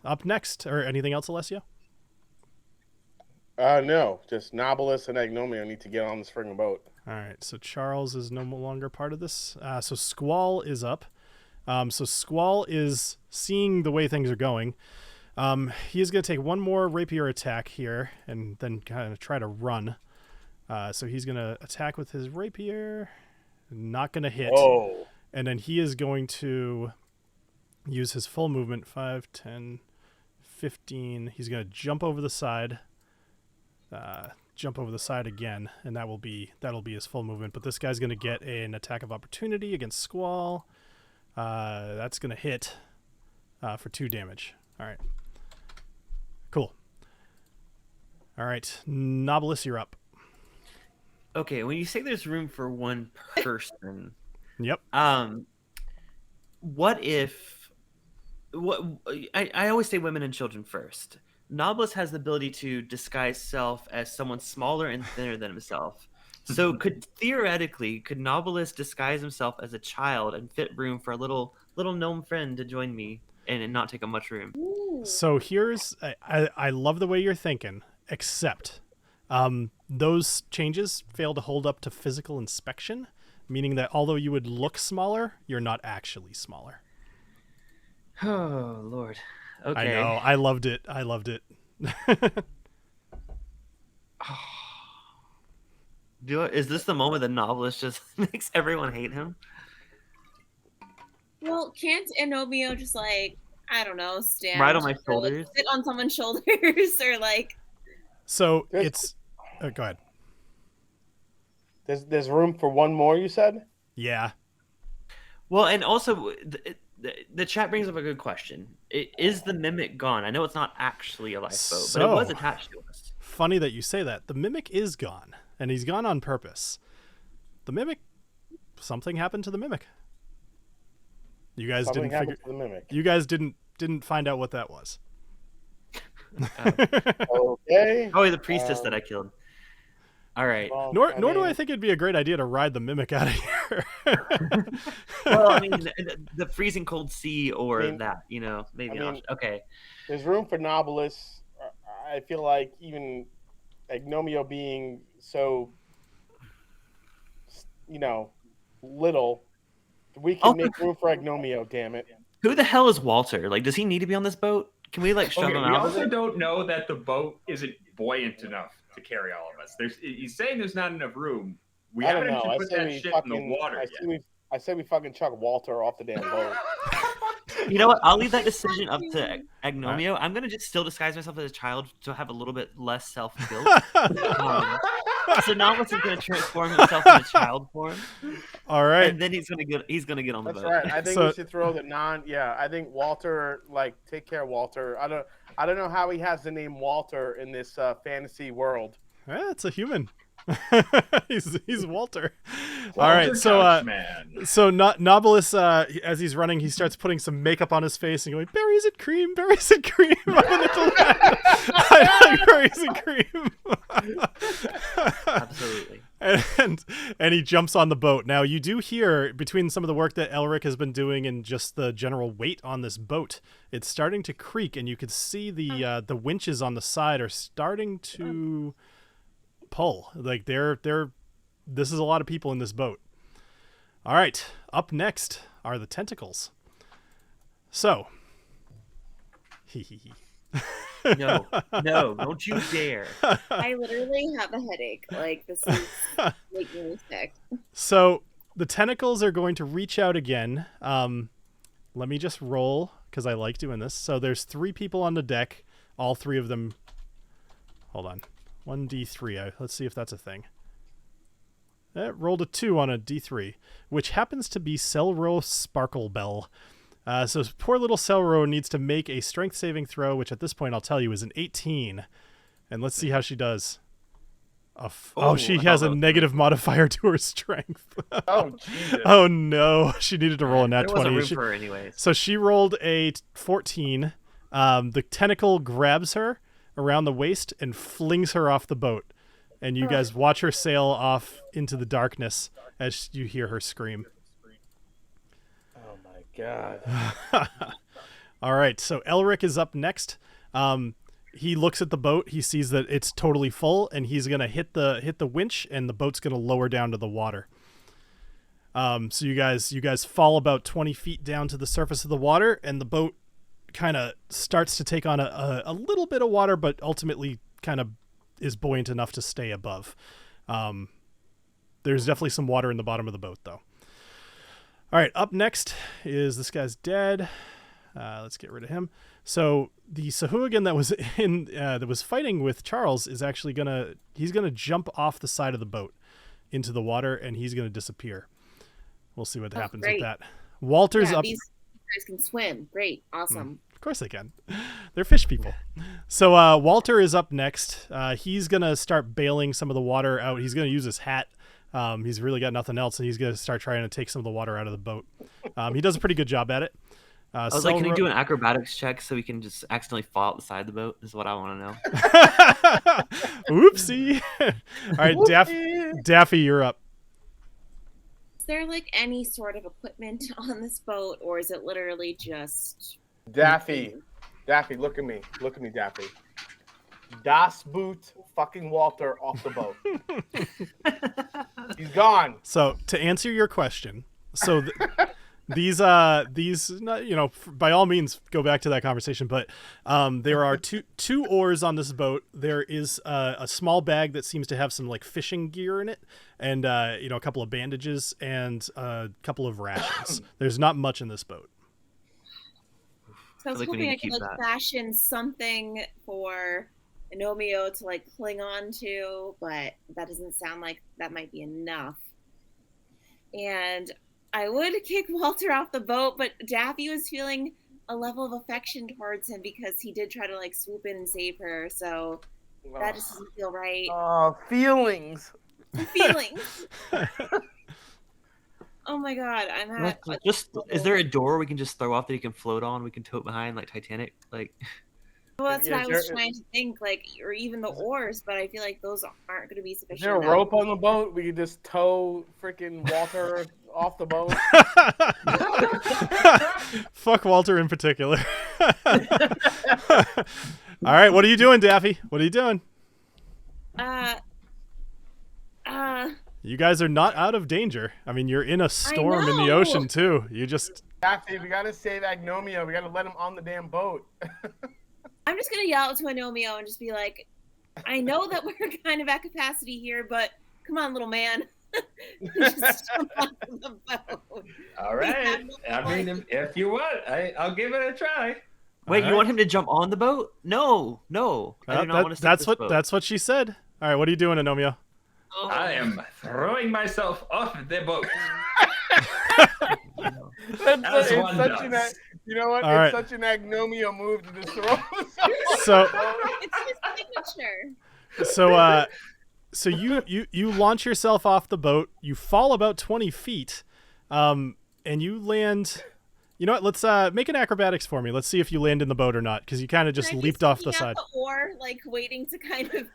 Up next, or anything else, Alessio?
No, just Knobolas and Agnomeio need to get on this friggin' boat.
All right. So Charles is no longer part of this. So Squall is up. So Squall is seeing the way things are going. He is going to take one more rapier attack here and then kind of try to run. So he's going to attack with his rapier. Not going to hit.
Oh.
And then he is going to use his full movement, 5, 10, 15. He's going to jump over the side. Jump over the side again, and that'll be his full movement. But this guy's going to get an attack of opportunity against Squall. That's going to hit for 2 damage. All right. Cool. All right. Knobolas, you're up.
Okay, when you say there's room for one person,
Yep.
what if I always say women and children first. Knobolas has the ability to disguise self as someone smaller and thinner than himself. So could Knobolas disguise himself as a child and fit room for a little gnome friend to join me and not take up much room?
So here's I love the way you're thinking, except those changes fail to hold up to physical inspection, meaning that although you would look smaller, you're not actually smaller.
Oh, Lord. Okay.
I know. I loved it.
Is this the moment that Knobolas just makes everyone hate him?
Well, can't Agnomeio just I don't know, stand
right on my shoulders,
sit on someone's shoulders, or
So it's. Go ahead.
There's room for one more, you said?
Yeah.
Well, and also the chat brings up a good question. Is the mimic gone? I know it's not actually a lifeboat, but it was attached to us.
Funny that you say that. The mimic is gone, and he's gone on purpose. The mimic. Something happened to the mimic. You guys didn't figure.
The mimic.
You guys didn't find out what that was.
Okay.
Oh, the priestess that I killed. All right.
Well,
Nor do I think it'd be a great idea to ride the mimic out of here.
Well, I mean, the freezing cold sea or that, maybe not. Okay.
There's room for Knobolas. I feel like even Agnomeio being so, little, we can make room for Agnomeio, damn it.
Who the hell is Walter? Does he need to be on this boat? Can we shove him
we
out?
also don't know that the boat isn't buoyant enough to carry all of us. He's saying there's not enough room. We haven't actually put that shit in the water yet.
I say we fucking chuck Walter off the damn boat.
You know what? I'll leave that decision up to Agnomeio. I'm going to just still disguise myself as a child to have a little bit less self-guilt. So Knobolas is going to transform himself in a child form.
All right.
And then he's going to get on the boat.
That's right. I think we should throw the I think Walter, take care of Walter. I don't know how he has the name Walter in this fantasy world.
It's a human. he's Walter. All right, so Knobolas, as he's running, he starts putting some makeup on his face and going, "Berries and cream, berries and cream." I like berries and cream.
Absolutely.
And he jumps on the boat. Now you do hear, between some of the work that Elric has been doing and just the general weight on this boat, it's starting to creak, and you can see the winches on the side are starting to pull. This is a lot of people in this boat. All right, up next are the tentacles. So
no, don't you dare.
I literally have a headache. This is making me sick.
So the tentacles are going to reach out again, let me just roll because I like doing this. So there's 3 people on the deck. All 3 of them. Hold on. 1d3. Let's see if that's a thing. Rolled a 2 on a d3, which happens to be Selro Sparklebell. So poor little Selro needs to make a strength saving throw, which at this point I'll tell you is an 18. And let's see how she does. She has a negative modifier to her strength.
Oh, Jesus.
Oh, no. She needed to roll a nat 20.
There wasn't room for her anyways.
So she rolled a 14. The tentacle grabs her around the waist and flings her off the boat. And you guys watch her sail off into the darkness as you hear her scream.
Oh, my God.
All right, so Elric is up next. He looks at the boat. He sees that it's totally full, and he's going to hit the winch, and the boat's going to lower down to the water. So you guys fall about 20 feet down to the surface of the water, and the boat kind of starts to take on a little bit of water, but ultimately kind of is buoyant enough to stay above. There's definitely some water in the bottom of the boat, though. All right, up next is this guy's dead. Let's get rid of him. So the Sahuagin that was fighting with Charles is actually gonna jump off the side of the boat into the water, and he's gonna disappear. We'll see what happens with that. Walter's up.
These guys can swim. Great, awesome.
Of course they can. They're fish people. So Walter is up next. He's gonna start bailing some of the water out. He's gonna use his hat. He's really got nothing else, and he's gonna start trying to take some of the water out of the boat. He does a pretty good job at it.
I was like, can you do an acrobatics check so we can just accidentally fall out the side of the boat? Is what I want to know.
Oopsie. All right, Daffy, you're up.
Is there like any sort of equipment on this boat, or is it literally just
Daffy, look at me, Daffy. Das Boot fucking Walter off the boat. He's gone.
So to answer your question, so these by all means go back to that conversation, but there are two oars on this boat. There is a small bag that seems to have some like fishing gear in it, and a couple of bandages and a couple of rations. There's not much in this boat.
So I was hoping I could fashion something for Agnomeio to like cling on to, but that doesn't sound like that might be enough. And I would kick Walter off the boat, but Daffy was feeling a level of affection towards him because he did try to like swoop in and save her. So that just doesn't feel right.
Feelings.
Oh my God, I'm at.
Is there a door we can just throw off that he can float on? We can tote behind like Titanic, like.
Well, that's what I was trying to think, like, or even the oars, but I feel like those aren't going to be sufficient.
Is there a rope on the boat? We could just tow freaking Walter off the boat.
Fuck Walter in particular. All right, what are you doing, Daffy? What are you doing? You guys are not out of danger. I mean, you're in a storm in the ocean too. You just
Daffy, we gotta save Agnomeio. We gotta let him on the damn boat.
I'm just gonna yell to Agnomeio and just be like, I know that we're kind of at capacity here, but come on, little man. Just jump on the boat.
All right. I mean, if you want, I'll give it a try.
Wait, you want him to jump on the boat? No. I do not want to
that's what boat. That's what she said. All right, what are you doing, Agnomeio?
Oh.
I am throwing myself off the boat.
You know what?
All right.
Such an Agnomeio move to just throw himself.
So
it's his signature.
So you launch yourself off the boat. You fall about 20 feet, and you land. You know what? Let's make an acrobatics for me. Let's see if you land in the boat or not, because you kind of just leaped off the side.
Or like waiting to kind of.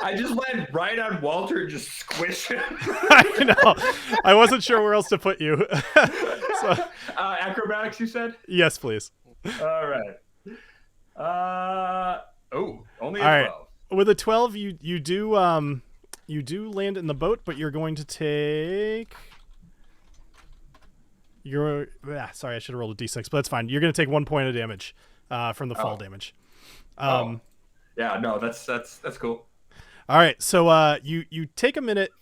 I just went right on Walter and just squish him.
I know. I wasn't sure where else to put you. So,
acrobatics, you said?
Yes, please.
All right. Only a 12.
Right. With a 12, you do land in the boat, but you're going to take. Sorry, I should have rolled a d6, but that's fine. You're going to take 1 point of damage from the fall damage.
Yeah, no, that's cool.
All right, so you take a minute,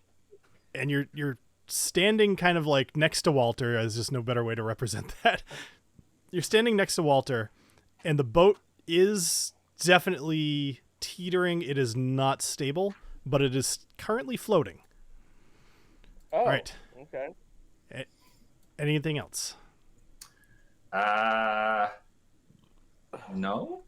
and you're standing kind of like next to Walter. There's just no better way to represent that. You're standing next to Walter, and the boat is definitely teetering. It is not stable, but it is currently floating.
Oh,
All right.
Okay.
Anything else?
No.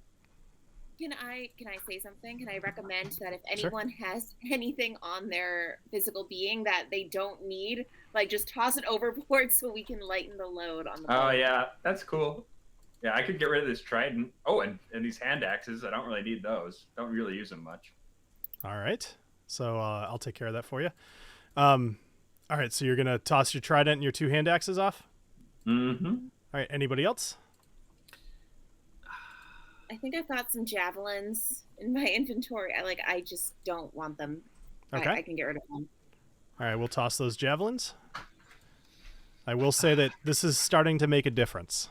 Can I say something? Can I recommend that if anyone has anything on their physical being that they don't need, like just toss it overboard so we can lighten the load on the boat?
Oh yeah, that's cool. Yeah, I could get rid of this trident. Oh, and these hand axes. I don't really need those. Don't really use them much.
All right. So I'll take care of that for you. All right. So you're gonna toss your trident and your 2 hand axes off.
Mm-hmm.
All right. Anybody else?
I think I've got some javelins in my inventory. I just don't want them.
Okay.
I can get rid of them.
All right. We'll toss those javelins. I will say that this is starting to make a difference.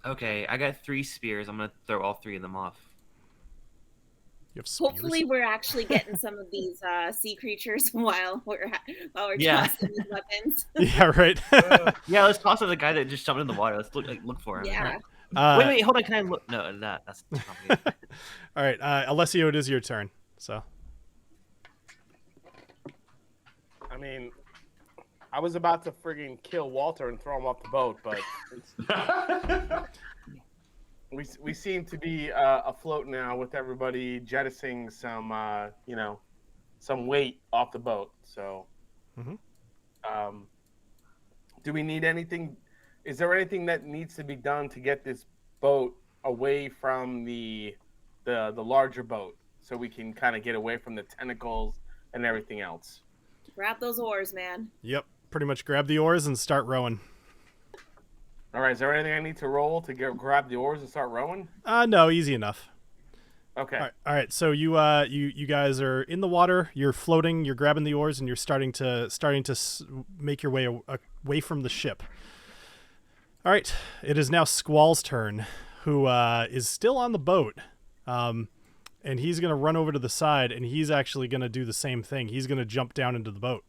Okay, I got 3 spears. I'm gonna throw all 3 of them off.
You have spears?
Hopefully, we're actually getting some of these sea creatures while we're
Yeah.
tossing these weapons.
Yeah. Right.
Yeah, let's toss it to the guy that just jumped in the water. Let's look for him.
Yeah.
Wait, hold on. Can I look? No, that's not good.
All right. Alessio, it is your turn. So.
I mean, I was about to friggin' kill Walter and throw him off the boat, but we seem to be afloat now with everybody jettisoning some weight off the boat. So, do we need anything? Is there anything that needs to be done to get this boat away from the larger boat so we can kind of get away from the tentacles and everything else?
Grab those oars, man.
Yep. Pretty much grab the oars and start rowing.
All right. Is there anything I need to roll to grab the oars and start rowing?
No, easy enough.
Okay.
All right. So you guys are in the water. You're floating. You're grabbing the oars, and you're starting to make your way away from the ship. All right. It is now Squall's turn, who is still on the boat, and he's gonna run over to the side, and he's actually gonna do the same thing. He's gonna jump down into the boat.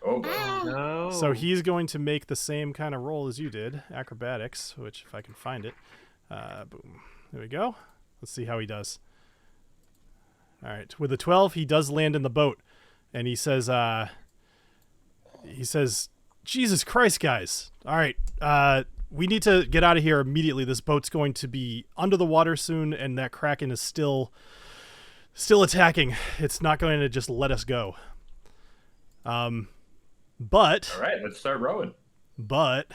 Oh, boy.
No.
So he's going to make the same kind of roll as you did, acrobatics, which if I can find it. Boom. There we go. Let's see how he does. All right. With a 12, he does land in the boat. And he says, Jesus Christ, guys. All right. We need to get out of here immediately. This boat's going to be under the water soon, and that Kraken is still attacking. It's not going to just let us go. But
All right, let's start rowing.
But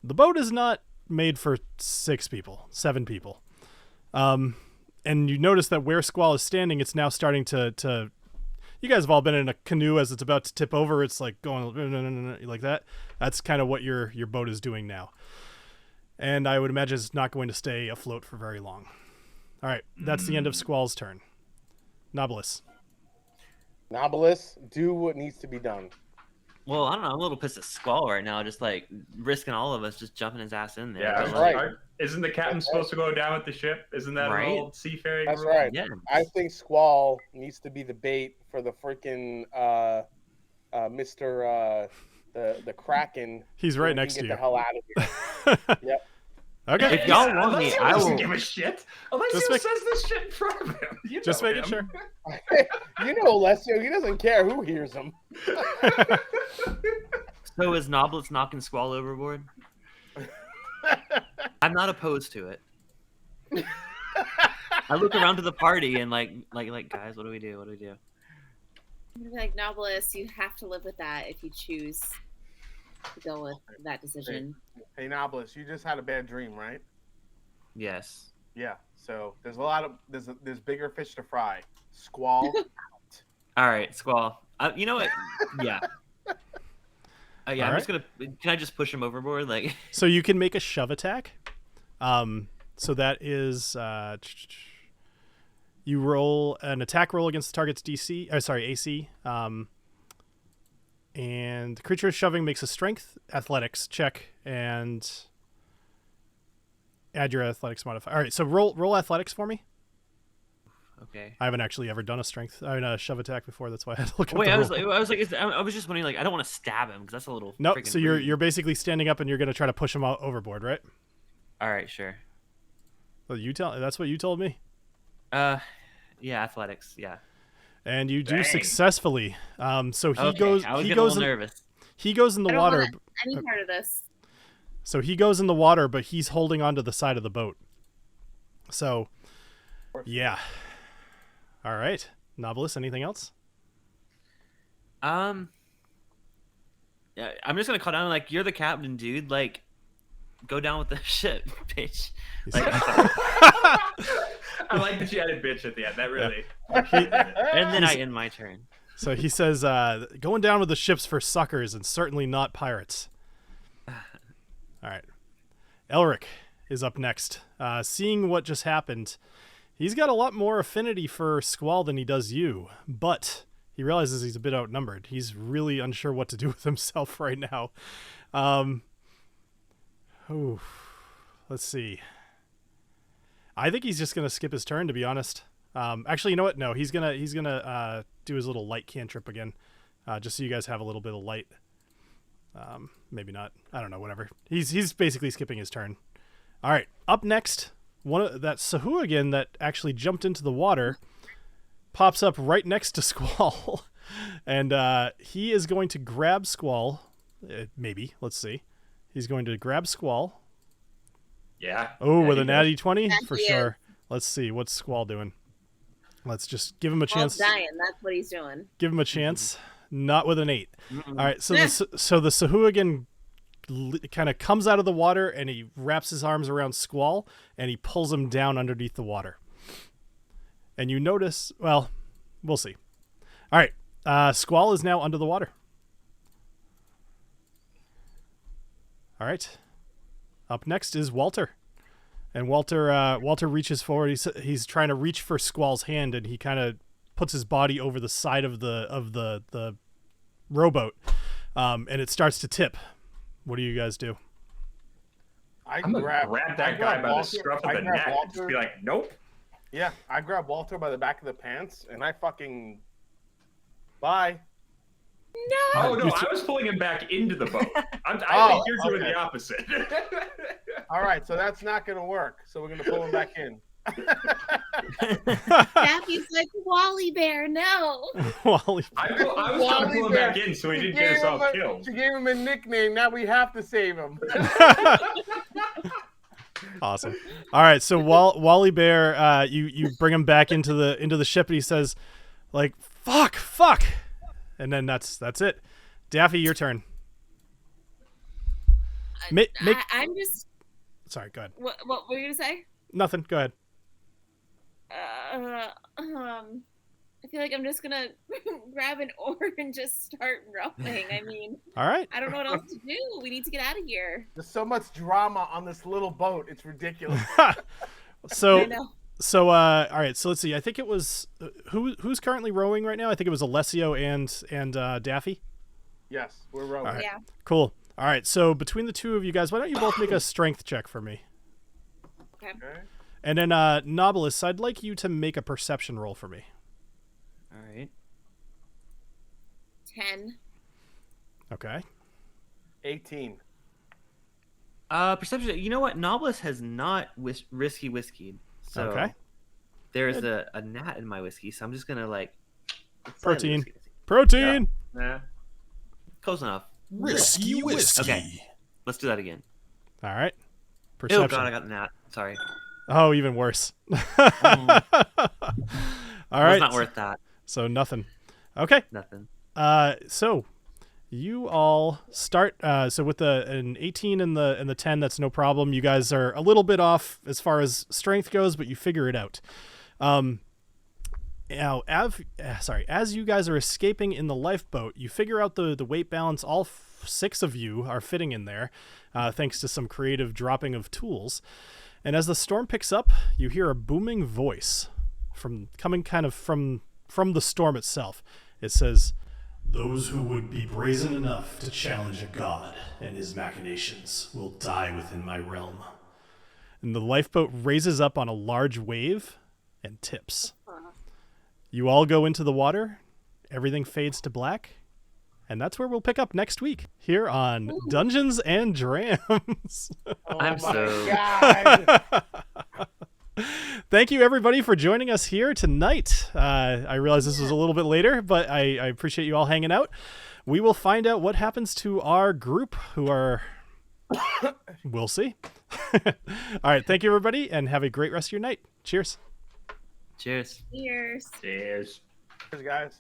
the boat is not made for 7 people. And you notice that where Squall is standing, it's now starting to you guys have all been in a canoe as it's about to tip over. It's like going like that. That's kind of what your boat is doing now. And I would imagine it's not going to stay afloat for very long. All right, that's the end of Squall's turn. Knobolas.
Knobolas, do what needs to be done.
Well, I don't know. I'm a little pissed at Squall right now, just like risking all of us just jumping his ass in there.
Yeah,
That's
But,
right.
Isn't the captain
That's
supposed to go down with the ship? Isn't that
Right?
an old seafaring
That's
rule?
right.
Yeah.
I think Squall needs to be the bait for the freaking Mr. The Kraken.
He's
so
right
we can
next to
get
you.
the hell out of here. Yep.
Okay.
If y'all want me,
Alessio
I
doesn't
will.
give a shit. Alessio
Just make-
says this shit in front of him. You
Just
know
making
him.
sure.
You know Alessio, he doesn't care who hears him.
So is Knobolas knocking Squall overboard? I'm not opposed to it. I look around to the party and like guys, what do we do? What do we do?
I'm gonna be like, Knobolas, you have to live with that if you choose to go with that decision.
Hey Knobolas, you just had a bad dream, right?
Yes.
Yeah. So there's there's bigger fish to fry. Squall.
All right, Squall. You know what? Yeah. Yeah,
All
I'm just gonna. Can I just push him overboard? Like.
So you can make a shove attack. So that is you roll an attack roll against the target's AC. And the creature shoving makes a strength athletics check and add your athletics modifier. All right, so roll athletics for me.
Okay.
I haven't actually ever done a shove attack before. That's why I had to look up
Wait,
the
I was
rule.
I was just wondering, like, I don't want to stab him because that's a little.
Nope. So
rude.
you're basically standing up and you're gonna try to push him out overboard, right?
All right, sure.
Well, that's what you told me.
Yeah, athletics. Yeah.
And you do
Dang.
successfully. So he
Okay,
goes.
I was
He
getting a
goes.
little nervous.
He goes in the
I don't
water.
want any part of this.
So he goes in the water, but he's holding onto the side of the boat. So, yeah. All right, Knobolas. Anything else?
Yeah, I'm just gonna call down like, you're the captain, dude. Like, go down with the ship, bitch. Like,
I like that you added bitch at the end. That really.
and then I end my turn.
So he says, going down with the ships for suckers and certainly not pirates. All right. Elric is up next. Seeing what just happened, he's got a lot more affinity for Squall than he does you, but he realizes he's a bit outnumbered. He's really unsure what to do with himself right now. Let's see. I think he's just going to skip his turn, to be honest. Actually, you know what? No, he's gonna do his little light cantrip again, just so you guys have a little bit of light. Maybe not. I don't know. Whatever. He's basically skipping his turn. All right. Up next, that Sahuagin that actually jumped into the water pops up right next to Squall, and he is going to grab Squall. Maybe. Let's see. He's going to grab Squall.
Yeah.
Oh, with a
he
natty 20
Thank
for
you.
sure. Let's see. What's Squall doing? Let's just give him a chance.
Dying. That's what he's doing.
Give him a chance. Not with an 8.
Mm-mm.
All right. So the Sahuagin kind of comes out of the water and he wraps his arms around Squall and he pulls him down underneath the water. And you notice, well, we'll see. All right. Squall is now under the water. All right. Up next is Walter. And Walter reaches forward. He's trying to reach for Squall's hand, and he kind of puts his body over the side of the rowboat, and it starts to tip. What do you guys do?
I'm gonna grab that guy by the scruff of the neck and just be like, nope.
Yeah, I grab Walter by the back of the pants, and I fucking... Bye.
No.
Oh, no, I was pulling him back into the boat. I think you're doing the opposite.
All right, so that's not going to work. So we're going to pull him back in.
Daffy's like, Wally Bear, no.
Wally.
I was trying to pull him back in so he didn't get himself killed.
She gave him a nickname. Now we have to save him.
Awesome. All right, so Wally Bear, you bring him back into the ship, and he says, like, fuck, and then that's it. Daffy, your turn.
I'm just.
Sorry, go ahead.
What were you gonna say?
Nothing. Go ahead.
I feel like I'm just gonna grab an oar and just start rowing. I mean,
All right.
I don't know what else to do. We need to get out of here.
There's so much drama on this little boat. It's ridiculous.
So
I know.
all right. So let's see. I think it was who's currently rowing right now. I think it was Alessio and Daffy.
Yes, we're rowing.
All right.
Yeah.
Cool. All right. So between the two of you guys, why don't you both make a strength check for me?
Okay.
Okay.
And then Knobolas, I'd like you to make a perception roll for me.
All right.
10.
Okay.
18.
Perception. You know what? Knobolas has not risky whiskeyed. So
Okay.
there's a gnat in my whiskey, so I'm just gonna like
Protein.
slightly whiskey.
Protein.
Nah.
Close enough.
Risky whiskey.
Okay. Let's do that again.
All right.
Oh
Perception.
god, I got the gnat. Sorry.
Oh, even worse. All
Well,
right.
it's not worth that.
So nothing. Okay.
Nothing.
So you all start. So with an 18 and the 10, that's no problem. You guys are a little bit off as far as strength goes, but you figure it out. Now, as you guys are escaping in the lifeboat, you figure out the weight balance. All 6 of you are fitting in there, thanks to some creative dropping of tools. And as the storm picks up, you hear a booming voice coming kind of from the storm itself. It says,
Those who would be brazen enough to challenge a god and his machinations will die within my realm.
and the lifeboat raises up on a large wave and tips. You all go into the water. Everything fades to black. And that's where we'll pick up next week here on Dungeons and Drams.
I'm so...
God.
Thank you, everybody, for joining us here tonight. I realize this was a little bit later, but I appreciate you all hanging out. We will find out what happens to our group who are... We'll see. All right. Thank you, everybody, and have a great rest of your night. Cheers.
Cheers.
Cheers.
Cheers.
Cheers, guys.